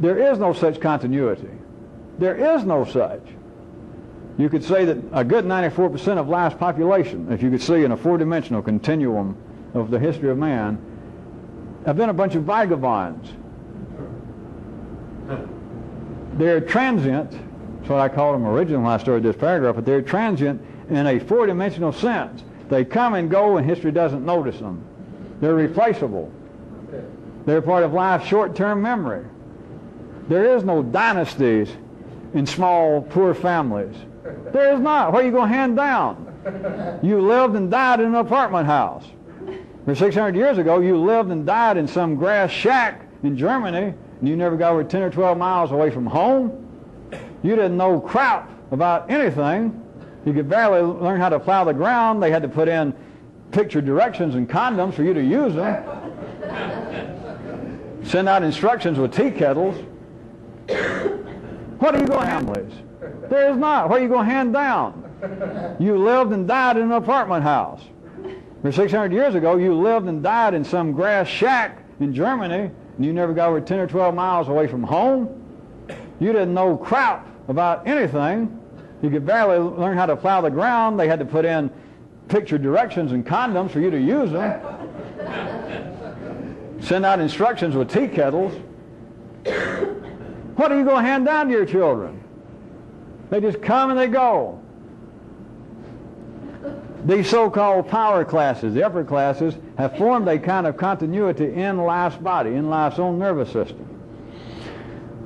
there is no such continuity. There is no such. You could say that a good 94% of life's population, if you could see in a four-dimensional continuum of the history of man, have been a bunch of vagabonds. They're transient. That's what I called them originally when I started this paragraph, but they're transient in a four-dimensional sense. They come and go and history doesn't notice them. They're replaceable. They're part of life's short-term memory. There is no dynasties in small, poor families. There is not. What are you going to hand down? You lived and died in an apartment house. For 600 years ago, you lived and died in some grass shack in Germany, and you never got over 10 or 12 miles away from home. You didn't know crap about anything. You could barely learn how to plow the ground. They had to put in picture directions and condoms for you to use them. Send out instructions with tea kettles. What are you going to families? There is not. What are you going to hand down? You lived and died in an apartment house. For 600 years ago, you lived and died in some grass shack in Germany, and you never got over 10 or 12 miles away from home. You didn't know crap about anything. You could barely learn how to plow the ground. They had to put in picture directions and condoms for you to use them. Send out instructions with tea kettles. What are you going to hand down to your children? They just come and they go. These so-called power classes, the upper classes, have formed a kind of continuity in life's body, in life's own nervous system.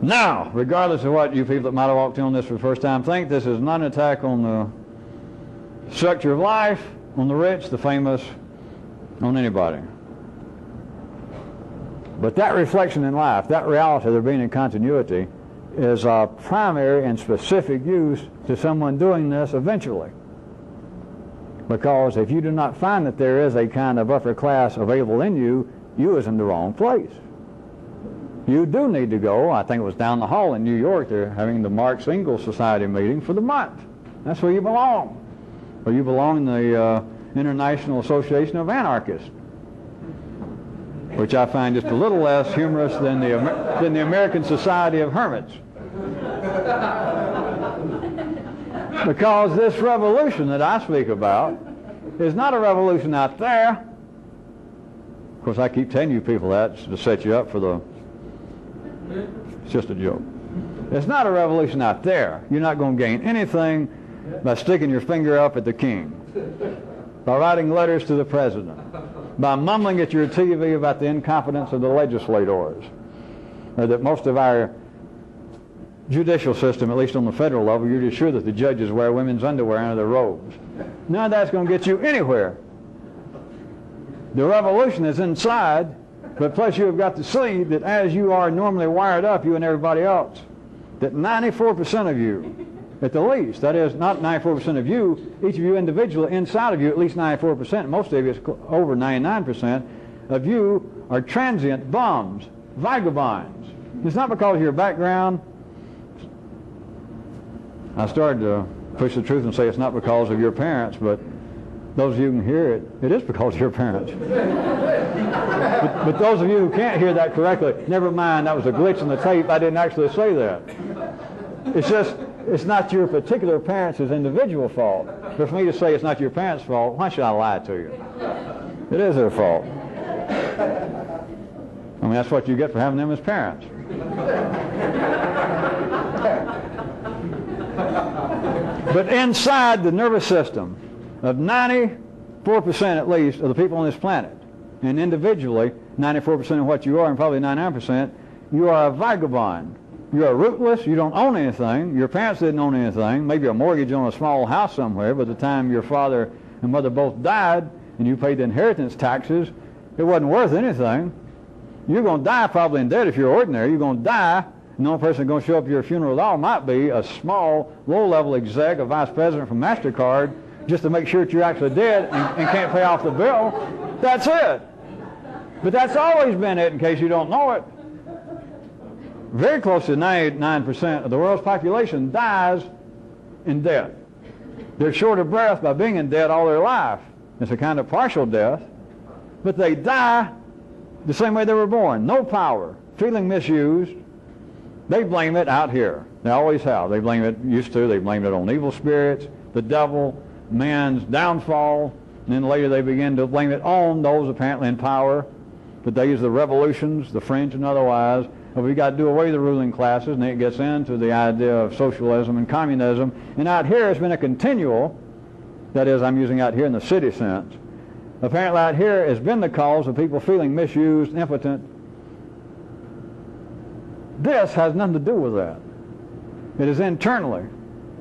Now, regardless of what you people that might have walked in on this for the first time think, this is not an attack on the structure of life, on the rich, the famous, on anybody. But that reflection in life, that reality of there being a continuity, is a primary and specific use to someone doing this eventually. Because if you do not find that there is a kind of upper class available in you, you is in the wrong place. You do need to go. I think it was down the hall in New York. They're having the Marx Engels Society meeting for the month. That's where you belong. Or you belong in the International Association of Anarchists, which I find just a little less humorous than the American Society of Hermits. Because this revolution that I speak about is not a revolution out there. Of course, I keep telling you people that to set you up for the... It's just a joke. It's not a revolution out there. You're not going to gain anything by sticking your finger up at the king, by writing letters to the president, by mumbling at your TV about the incompetence of the legislators, or that most of our judicial system, at least on the federal level, you're just sure that the judges wear women's underwear under their robes. None of that's going to get you anywhere. The revolution is inside, but plus you have got to see that as you are normally wired up, you and everybody else, that 94% of you, at the least, that is not 94% of you, each of you individually, inside of you at least 94%, most of you it's over 99% of you are transient bums, vagabonds. It's not because of your background. I started to push the truth and say it's not because of your parents, but those of you who can hear it, it is because of your parents. but those of you who can't hear that correctly, never mind, that was a glitch in the tape. I didn't actually say that. It's just it's not your particular parents' individual fault. But for me to say it's not your parents' fault, why should I lie to you? It is their fault. I mean, that's what you get for having them as parents. But inside the nervous system of 94% at least of the people on this planet, and individually 94% of what you are and probably 99%, you are a vagabond. You are rootless. You don't own anything. Your parents didn't own anything. Maybe a mortgage on a small house somewhere. By the time your father and mother both died and you paid the inheritance taxes, it wasn't worth anything. You're going to die probably in debt if you're ordinary. You're going to die, and the only person going to show up at your funeral at all might be a small, low-level exec, a vice president from MasterCard, just to make sure that you're actually dead and can't pay off the bill. That's it. But that's always been it, in case you don't know it. Very close to 99% of the world's population dies in debt. They're short of breath by being in debt all their life. It's a kind of partial death, but they die the same way they were born. No power, feeling misused. They blame it out here. They always have. They blame it, they blamed it on evil spirits, the devil, man's downfall, and then later they begin to blame it on those apparently in power. The days of the revolutions, the French and otherwise, we got to do away with the ruling classes, and then it gets into the idea of socialism and communism. And out here it's been a continual, that is, I'm using out here in the city sense. Apparently out here has been the cause of people feeling misused, impotent. This has nothing to do with that. It is internally.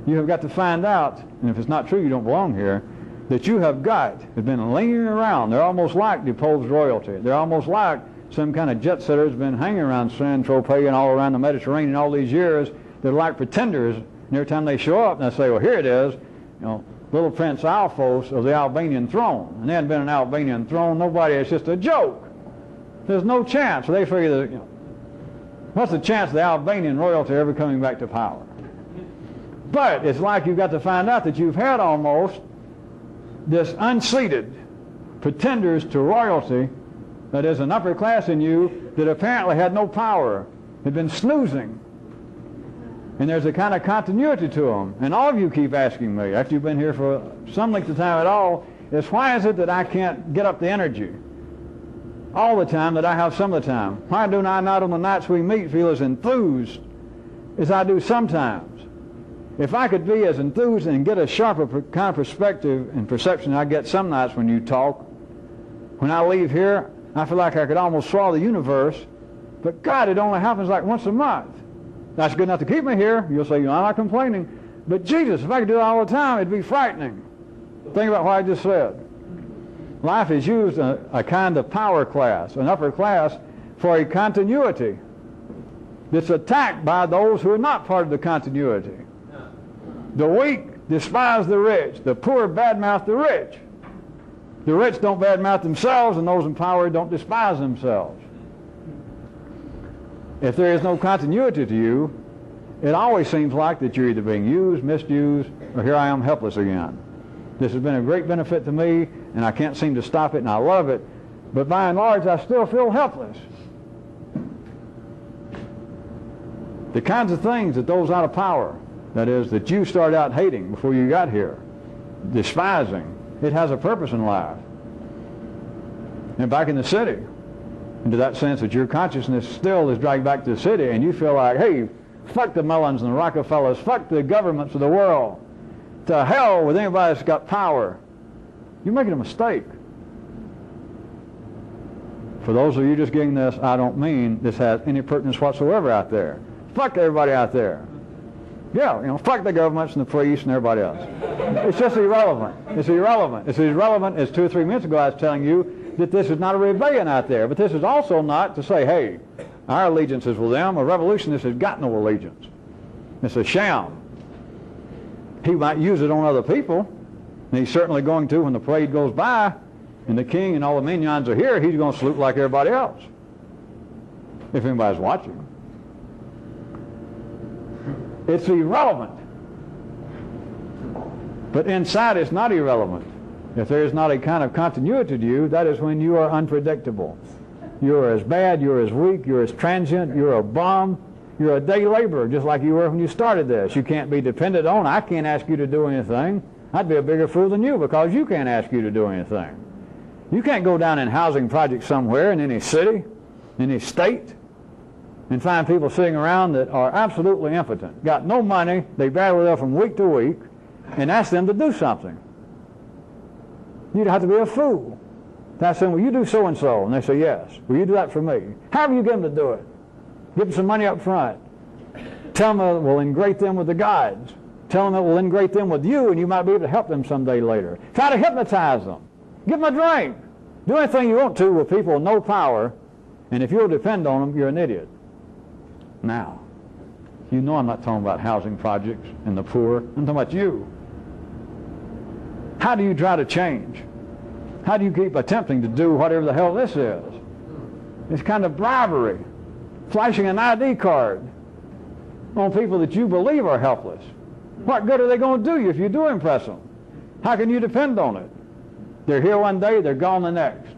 You have got to find out, and if it's not true, you don't belong here, that you have has been lingering around. They're almost like deposed royalty. They're almost like some kind of jet setter has been hanging around Saint-Tropez and all around the Mediterranean all these years. They're like pretenders, and every time they show up, and they say, well, here it is, little Prince Alphonse of the Albanian throne. And there hadn't been an Albanian throne. Nobody, it's just a joke. There's no chance. So they figure that, what's the chance of the Albanian royalty ever coming back to power? But it's like you've got to find out that you've had almost this unseated pretenders to royalty, that is an upper class in you that apparently had no power, had been snoozing. And there's a kind of continuity to them. And all of you keep asking me, after you've been here for some length of time at all, is why is it that I can't get up the energy all the time that I have some of the time? Why do I not on the nights we meet feel as enthused as I do sometimes? If I could be as enthused and get a sharper kind of perspective and perception I get some nights when you talk, when I leave here, I feel like I could almost swallow the universe. But God, it only happens like once a month. That's good enough to keep me here. You'll say, I'm not complaining. But Jesus, if I could do it all the time, it'd be frightening. Think about what I just said. Life is used a kind of power class, an upper class, for a continuity that's attacked by those who are not part of the continuity. The weak despise the rich. The poor badmouth the rich. The rich don't badmouth themselves, and those in power don't despise themselves. If there is no continuity to you, it always seems like that you're either being used, misused, or here I am helpless again. This has been a great benefit to me, and I can't seem to stop it, and I love it. But by and large, I still feel helpless. The kinds of things that those out of power, that is, that you started out hating before you got here, despising, it has a purpose in life. And back in the city, into that sense that your consciousness still is dragged back to the city, and you feel like, hey, fuck the Mellons and the Rockefellers, fuck the governments of the world, to hell with anybody that's got power. You're making a mistake. For those of you just getting this, I don't mean this has any pertinence whatsoever out there. Fuck everybody out there. Yeah, fuck the governments and the priests and everybody else. It's just irrelevant. It's irrelevant. It's as irrelevant as 2 or 3 minutes ago I was telling you that this is not a rebellion out there. But this is also not to say, hey, our allegiance is with them. A revolutionist has got no allegiance. It's a sham. He might use it on other people, and he's certainly going to when the parade goes by and the king and all the minions are here, he's going to salute like everybody else, if anybody's watching. It's irrelevant. But inside it's not irrelevant. If there is not a kind of continuity to you, that is when you are unpredictable. You're as bad, you're as weak, you're as transient, you're a bum, You're a day laborer, just like you were when you started this. You can't be depended on. I can't ask you to do anything. I'd be a bigger fool than you because you can't ask you to do anything. You can't go down in housing projects somewhere in any city, any state, and find people sitting around that are absolutely impotent, got no money, they barely live from week to week, and ask them to do something. You'd have to be a fool to ask them, will you do so-and-so? And they say, yes. Will you do that for me? However you get them to do it. Give them some money up front. Tell them it will ingrate them with the guides. Tell them it will ingrate them with you, and you might be able to help them someday later. Try to hypnotize them. Give them a drink. Do anything you want to with people with no power, and if you'll depend on them, you're an idiot. Now, you know I'm not talking about housing projects and the poor. I'm talking about you. How do you try to change? How do you keep attempting to do whatever the hell this is? It's kind of bribery. Flashing an ID card on people that you believe are helpless. What good are they going to do you if you do impress them? How can you depend on it? They're here one day, they're gone the next.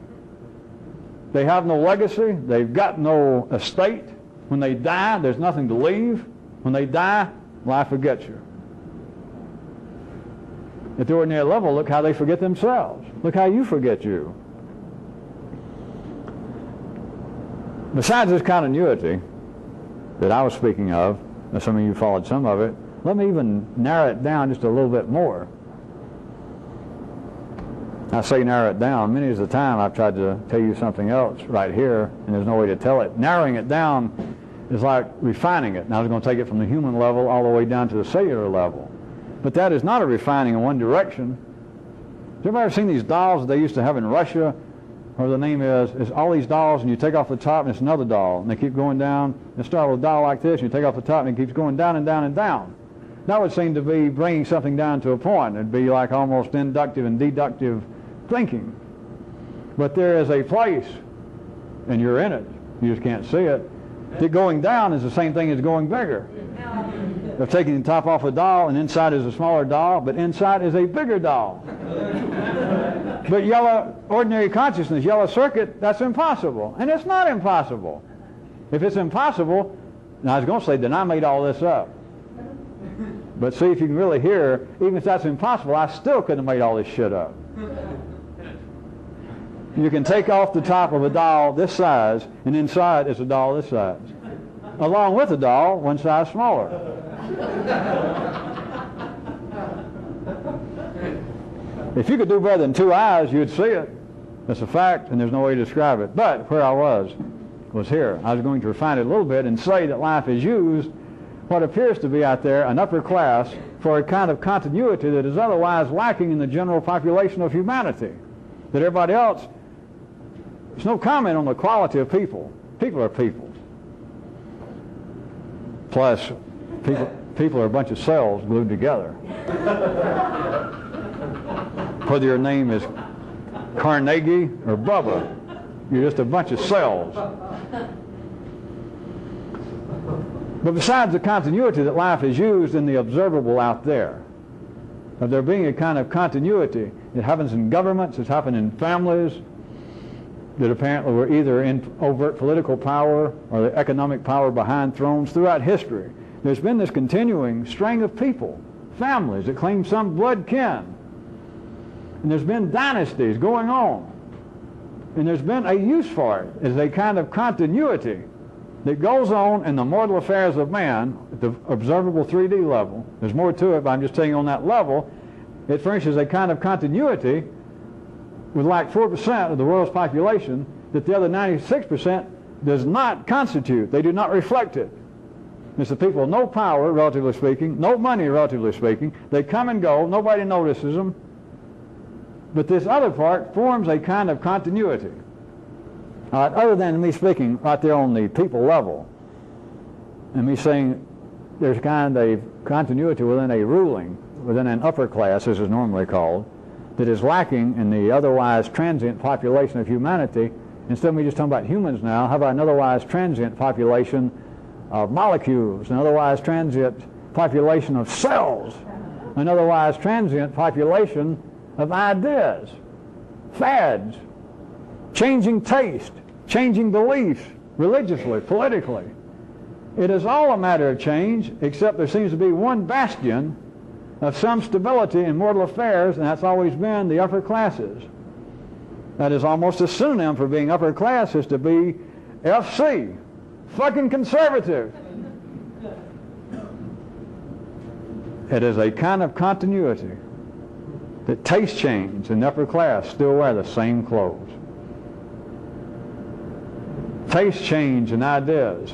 They have no legacy, they've got no estate. When they die, there's nothing to leave. When they die, life forgets you. At the ordinary level, look how they forget themselves. Look how you forget you. Besides this continuity that I was speaking of, and some of you followed some of it, let me even narrow it down just a little bit more. I say narrow it down. Many of the time I've tried to tell you something else right here, and there's no way to tell it. Narrowing it down is like refining it. Now I was going to take it from the human level all the way down to the cellular level. But that is not a refining in one direction. Have you ever seen these dolls that they used to have in Russia? Or the name is all these dolls, and you take off the top and it's another doll, and they keep going down. They start with a doll like this, and you take off the top and it keeps going down and down and down. That would seem to be bringing something down to a point. It'd be like almost inductive and deductive thinking. But there is a place, and you're in it. You just can't see it. That going down is the same thing as going bigger. They're taking the top off a doll, and inside is a smaller doll, but inside is a bigger doll. But yellow, ordinary consciousness, yellow circuit, that's impossible. And it's not impossible. If it's impossible, and I was going to say, then I made all this up. But see, if you can really hear, even if that's impossible, I still couldn't have made all this shit up. You can take off the top of a doll this size, and inside is a doll this size. Along with a doll, one size smaller. If you could do better than 2 eyes, you'd see it. That's a fact, and there's no way to describe it. But where I was here. I was going to refine it a little bit and say that life is used, what appears to be out there, an upper class, for a kind of continuity that is otherwise lacking in the general population of humanity. That everybody else, there's no comment on the quality of people. People are people. Plus, people are a bunch of cells glued together. Whether your name is Carnegie or Bubba, you're just a bunch of cells. But besides the continuity that life is used in the observable out there, of there being a kind of continuity, it happens in governments, it's happened in families that apparently were either in overt political power or the economic power behind thrones throughout history. There's been this continuing string of people, families that claim some blood kin. And there's been dynasties going on. And there's been a use for it as a kind of continuity that goes on in the mortal affairs of man at the observable 3D level. There's more to it, but I'm just telling you on that level. It furnishes a kind of continuity with like 4% of the world's population that the other 96% does not constitute. They do not reflect it. It's the people with no power, relatively speaking, no money, relatively speaking. They come and go. Nobody notices them. But this other part forms a kind of continuity. All right, other than me speaking right there on the people level, and me saying there's kind of continuity within a ruling, within an upper class, as is normally called, that is lacking in the otherwise transient population of humanity. Instead of me just talking about humans now, how about an otherwise transient population of molecules, an otherwise transient population of cells, an otherwise transient population of ideas, fads, changing taste, changing beliefs, religiously, politically. It is all a matter of change, except there seems to be one bastion of some stability in mortal affairs, and that's always been the upper classes. That is almost a synonym for being upper class is to be FC, fucking conservative. It is a kind of continuity that taste change and the upper class still wear the same clothes. Taste change and ideas,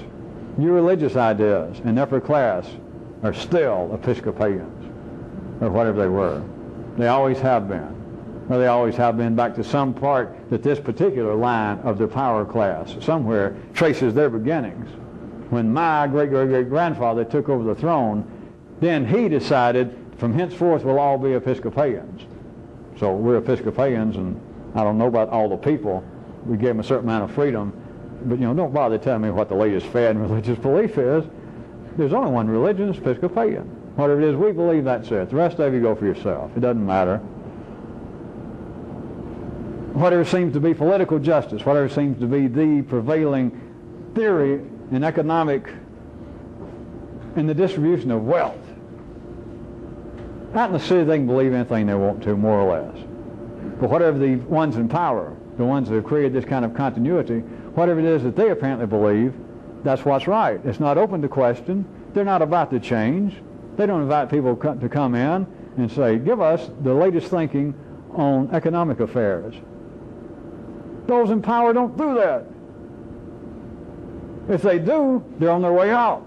new religious ideas in the upper class are still Episcopalians, or whatever they were. They always have been. Or they always have been back to some part that this particular line of the power class somewhere traces their beginnings. When my great-great-great-grandfather took over the throne, then he decided from henceforth we'll all be Episcopalians. So we're Episcopalians, and I don't know about all the people. We gave them a certain amount of freedom. But, don't bother telling me what the latest fad in religious belief is. There's only one religion, it's Episcopalian. Whatever it is we believe, that's it. The rest of you go for yourself. It doesn't matter. Whatever seems to be political justice, whatever seems to be the prevailing theory in economic, in the distribution of wealth. Out in the city they can believe anything they want to, more or less. But whatever the ones in power, the ones that have created this kind of continuity, whatever it is that they apparently believe, that's what's right. It's not open to question. They're not about to change. They don't invite people to come in and say, give us the latest thinking on economic affairs. Those in power don't do that. If they do, they're on their way out.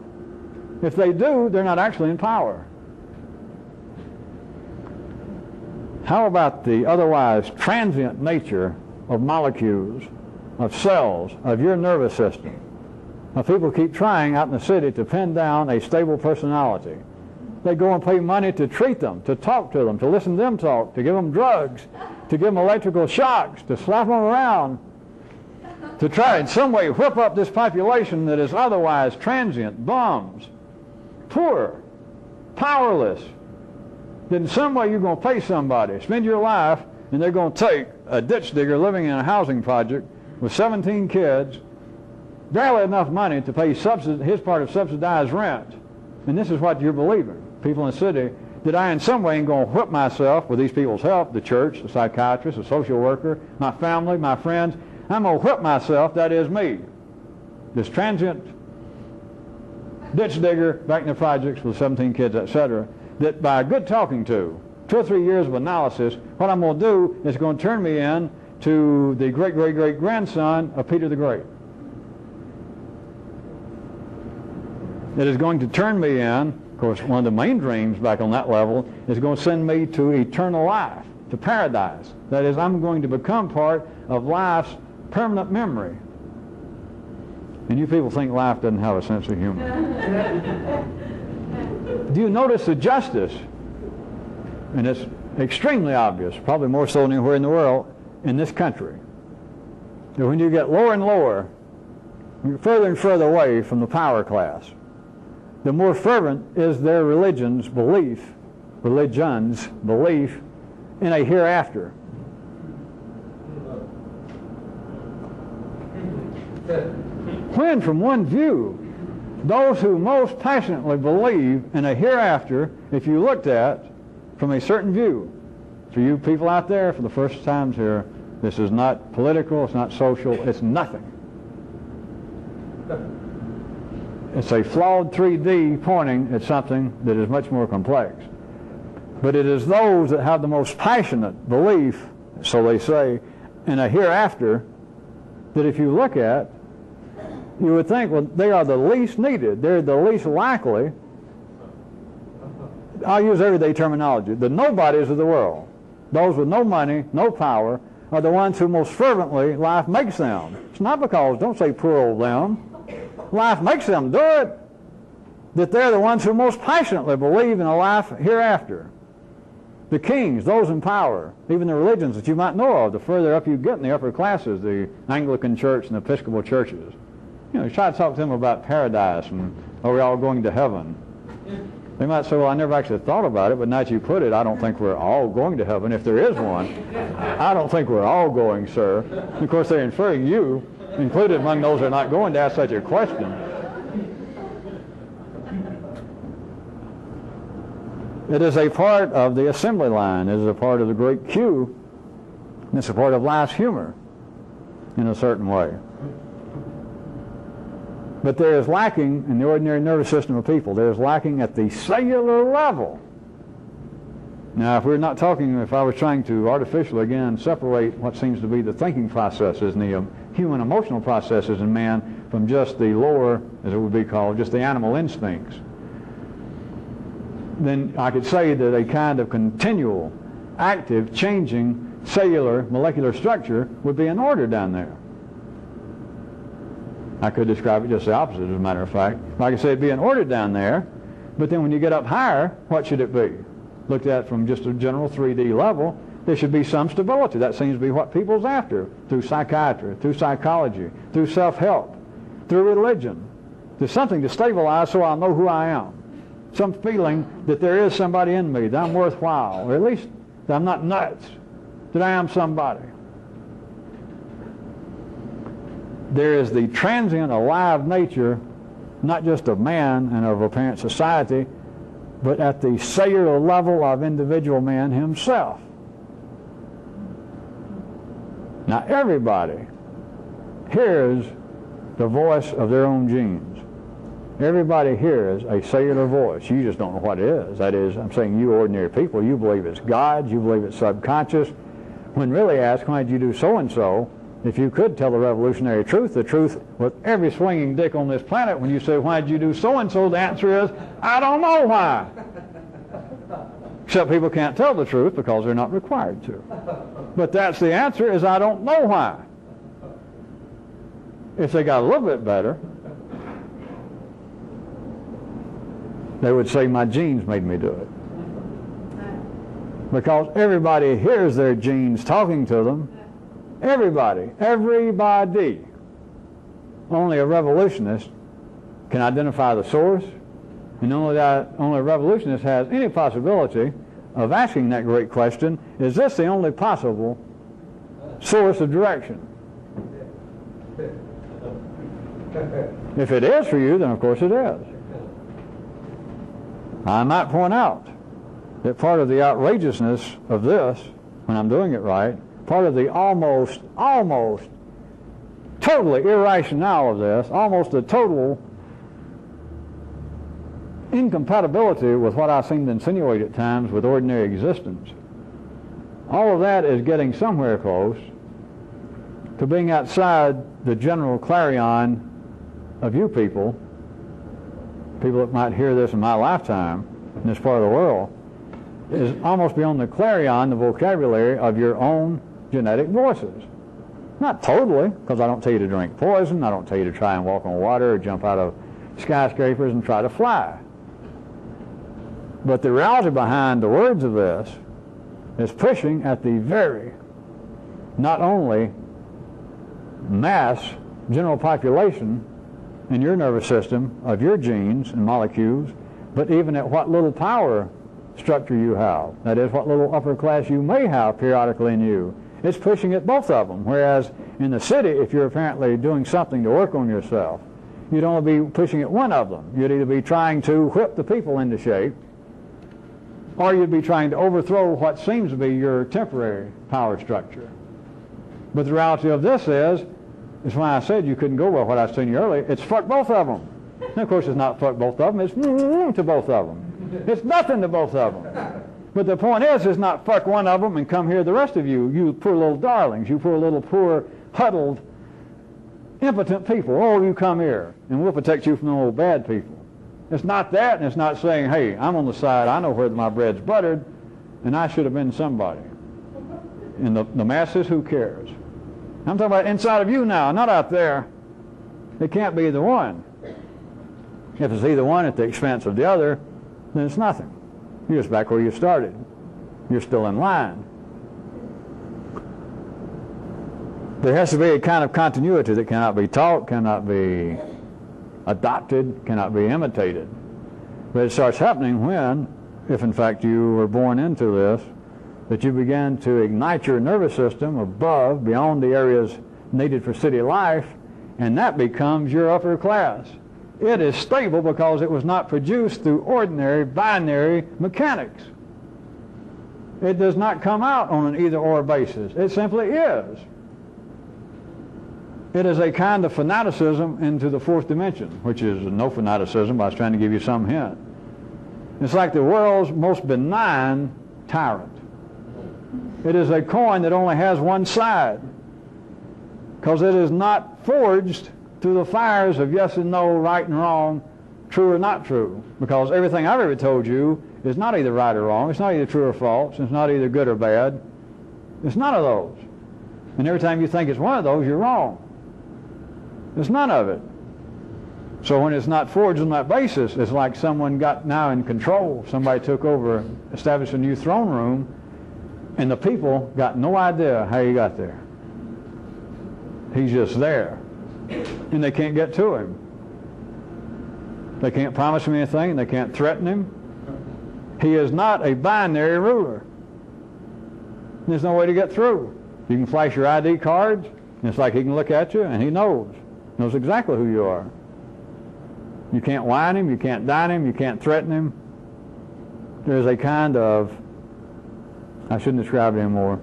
If they do, they're not actually in power. How about the otherwise transient nature of molecules, of cells, of your nervous system? Now, people keep trying out in the city to pin down a stable personality. They go and pay money to treat them, to talk to them, to listen to them talk, to give them drugs, to give them electrical shocks, to slap them around, to try in some way whip up this population that is otherwise transient, bums, poor, powerless. That in some way you're going to pay somebody, spend your life, and they're going to take a ditch digger living in a housing project with 17 kids, barely enough money to pay his part of subsidized rent. And this is what you're believing, people in the city, that I in some way am going to whip myself with these people's help, the church, the psychiatrist, the social worker, my family, my friends. I'm going to whip myself, that is me, this transient ditch digger back in the projects with 17 kids, etc., that by good talking to, 2 or 3 years of analysis, what I'm going to do is going to turn me in to the great-great-great-grandson of Peter the Great. It is going to turn me in, of course, one of the main dreams back on that level is going to send me to eternal life, to paradise. That is, I'm going to become part of life's permanent memory. And you people think life doesn't have a sense of humor. Do you notice the justice? And it's extremely obvious, probably more so than anywhere in the world, in this country. That when you get lower and lower, further and further away from the power class, the more fervent is their religion's belief in a hereafter. When, from one view, those who most passionately believe in a hereafter, if you looked at from a certain view, for you people out there, for the first times here, this is not political, it's not social, it's nothing. It's a flawed 3D pointing at something that is much more complex. But it is those that have the most passionate belief, so they say, in a hereafter, that if you look at, you would think, well, they are the least needed. They're the least likely. I'll use everyday terminology. The nobodies of the world, those with no money, no power, are the ones who most fervently life makes them. It's not because, don't say poor old them, life makes them do it, that they're the ones who most passionately believe in a life hereafter. The kings, those in power, even the religions that you might know of, the further up you get in the upper classes, the Anglican church and the Episcopal churches. You try to talk to them about paradise and are we all going to heaven? They might say, well, I never actually thought about it, but now that you put it, I don't think we're all going to heaven if there is one. I don't think we're all going, sir. And of course, they're inferring you, included among those that are not going, to ask such a question. It is a part of the assembly line. It is a part of the great queue. It's a part of life's humor in a certain way. But there is lacking in the ordinary nervous system of people. There is lacking at the cellular level. Now, if I was trying to artificially, again, separate what seems to be the thinking processes and the human emotional processes in man from just the lower, as it would be called, just the animal instincts, then I could say that a kind of continual, active, changing cellular, molecular structure would be in order down there. I could describe it just the opposite, as a matter of fact. I could say it'd be in order down there, but then when you get up higher, what should it be? Looked at from just a general 3D level, there should be some stability. That seems to be what people's after, through psychiatry, through psychology, through self-help, through religion. There's something to stabilize so I'll know who I am. Some feeling that there is somebody in me, that I'm worthwhile, or at least that I'm not nuts, that I am somebody. There is the transient, alive nature, not just of man and of apparent society, but at the cellular level of individual man himself. Now everybody hears the voice of their own genes. Everybody hears a cellular voice. You just don't know what it is. That is, I'm saying you ordinary people, you believe it's God, you believe it's subconscious. When really asked, why did you do so-and-so, if you could tell the revolutionary truth, the truth with every swinging dick on this planet, when you say, why did you do so-and-so, the answer is, I don't know why. Except people can't tell the truth because they're not required to. But that's the answer, is I don't know why. If they got a little bit better, they would say my genes made me do it. Because everybody hears their genes talking to them. Everybody. Only a revolutionist can identify the source, and only a revolutionist has any possibility of asking that great question, is this the only possible source of direction? If it is for you, then of course it is. I might point out that part of the outrageousness of this, when I'm doing it right, part of the almost totally irrationale of this, almost a total incompatibility with what I seem to insinuate at times with ordinary existence. All of that is getting somewhere close to being outside the general clarion of you people that might hear this in my lifetime in this part of the world, is almost beyond the clarion, the vocabulary of your own genetic voices. Not totally, because I don't tell you to drink poison, I don't tell you to try and walk on water or jump out of skyscrapers and try to fly. But the reality behind the words of this is pushing at the very, not only mass, general population in your nervous system of your genes and molecules, but even at what little power structure you have. That is, what little upper class you may have periodically in you. It's pushing at both of them. Whereas in the city, if you're apparently doing something to work on yourself, you'd only be pushing at one of them. You'd either be trying to whip the people into shape, or you'd be trying to overthrow what seems to be your temporary power structure. But the reality of this is why I said you couldn't go by what I was telling you earlier. It's fuck both of them. And of course it's not fuck both of them, it's to both of them. It's nothing to both of them. But the point is not fuck one of them and come here the rest of you, you poor little darlings, you poor huddled, impotent people. Oh, you come here and we'll protect you from the old bad people. It's not that, and it's not saying, hey, I'm on the side, I know where my bread's buttered, and I should have been somebody. And the masses, who cares? I'm talking about inside of you now, not out there. It can't be either one. If it's either one at the expense of the other, then it's nothing. You're just back where you started. You're still in line. There has to be a kind of continuity that cannot be taught, cannot be adopted, cannot be imitated. But it starts happening when, if in fact you were born into this, that you begin to ignite your nervous system above, beyond the areas needed for city life, and that becomes your upper class. It is stable because it was not produced through ordinary binary mechanics. It does not come out on an either-or basis. It simply is. It is a kind of fanaticism into the fourth dimension, which is no fanaticism, but I was trying to give you some hint. It's like the world's most benign tyrant. It is a coin that only has one side, because it is not forged through the fires of yes and no, right and wrong, true or not true. Because everything I've ever told you is not either right or wrong. It's not either true or false. It's not either good or bad. It's none of those. And every time you think it's one of those, you're wrong. It's none of it. So when it's not forged on that basis, it's like someone got now in control. Somebody took over, established a new throne room, and the people got no idea how he got there. He's just there. And they can't get to him. They can't promise him anything, and they can't threaten him. He is not a binary ruler. There's no way to get through. You can flash your ID cards, and it's like he can look at you, and he knows exactly who you are. You can't whine him, you can't dine him, you can't threaten him. There's a kind of, I shouldn't describe it anymore,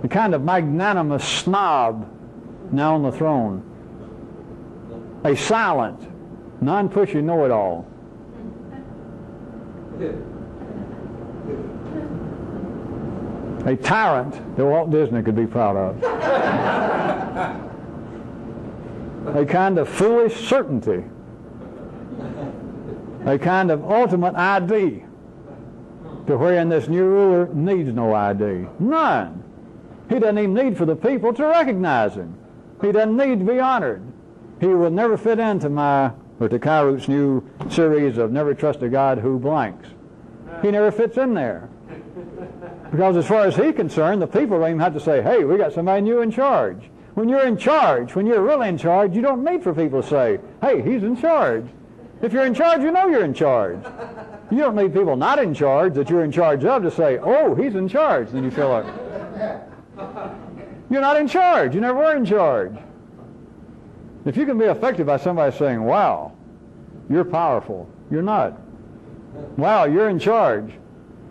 a kind of magnanimous snob now on the throne. A silent, non-pushy know-it-all. A tyrant that Walt Disney could be proud of. A kind of foolish certainty. A kind of ultimate ID, to wherein this new ruler needs no ID. None. He doesn't even need for the people to recognize him. He doesn't need to be honored. He will never fit into to Kyroots' new series of Never Trust a God Who Blanks. He never fits in there. Because as far as he's concerned, the people don't even have to say, hey, we got somebody new in charge. When you're in charge, when you're really in charge, you don't need for people to say, hey, he's in charge. If you're in charge, you know you're in charge. You don't need people not in charge that you're in charge of to say, oh, he's in charge. Then you feel like, you're not in charge. You never were in charge. If you can be affected by somebody saying, wow, you're powerful, you're not. Wow, you're in charge,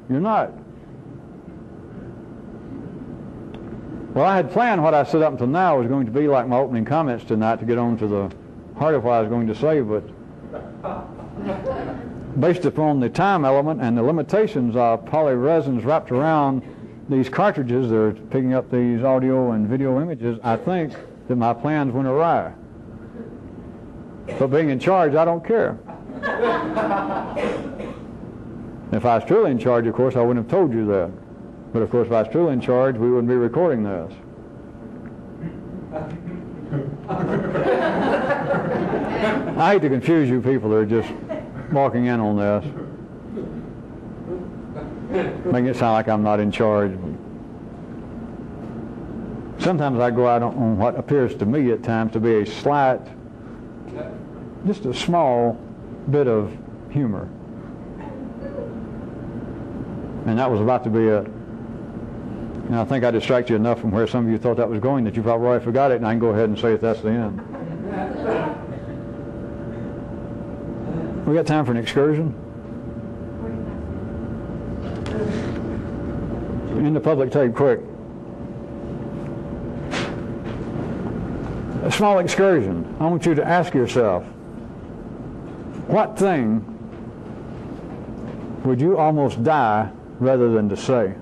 you're not. Well, I had planned what I said up until now was going to be like my opening comments tonight to get on to the heart of what I was going to say, but based upon the time element and the limitations of polyresins wrapped around these cartridges that are picking up these audio and video images, I think that my plans went awry. But being in charge, I don't care. If I was truly in charge, of course, I wouldn't have told you that. But of course, if I was truly in charge, we wouldn't be recording this. I hate to confuse you people that are just walking in on this, making it sound like I'm not in charge. Sometimes I go out on what appears to me at times to be a slight, just a small bit of humor. And that was about to be it. And I think I distracted you enough from where some of you thought that was going that you probably already forgot it, and I can go ahead and say that that's the end. We got time for an excursion? In the public tape, quick. A small excursion. I want you to ask yourself, what thing would you almost die rather than to say?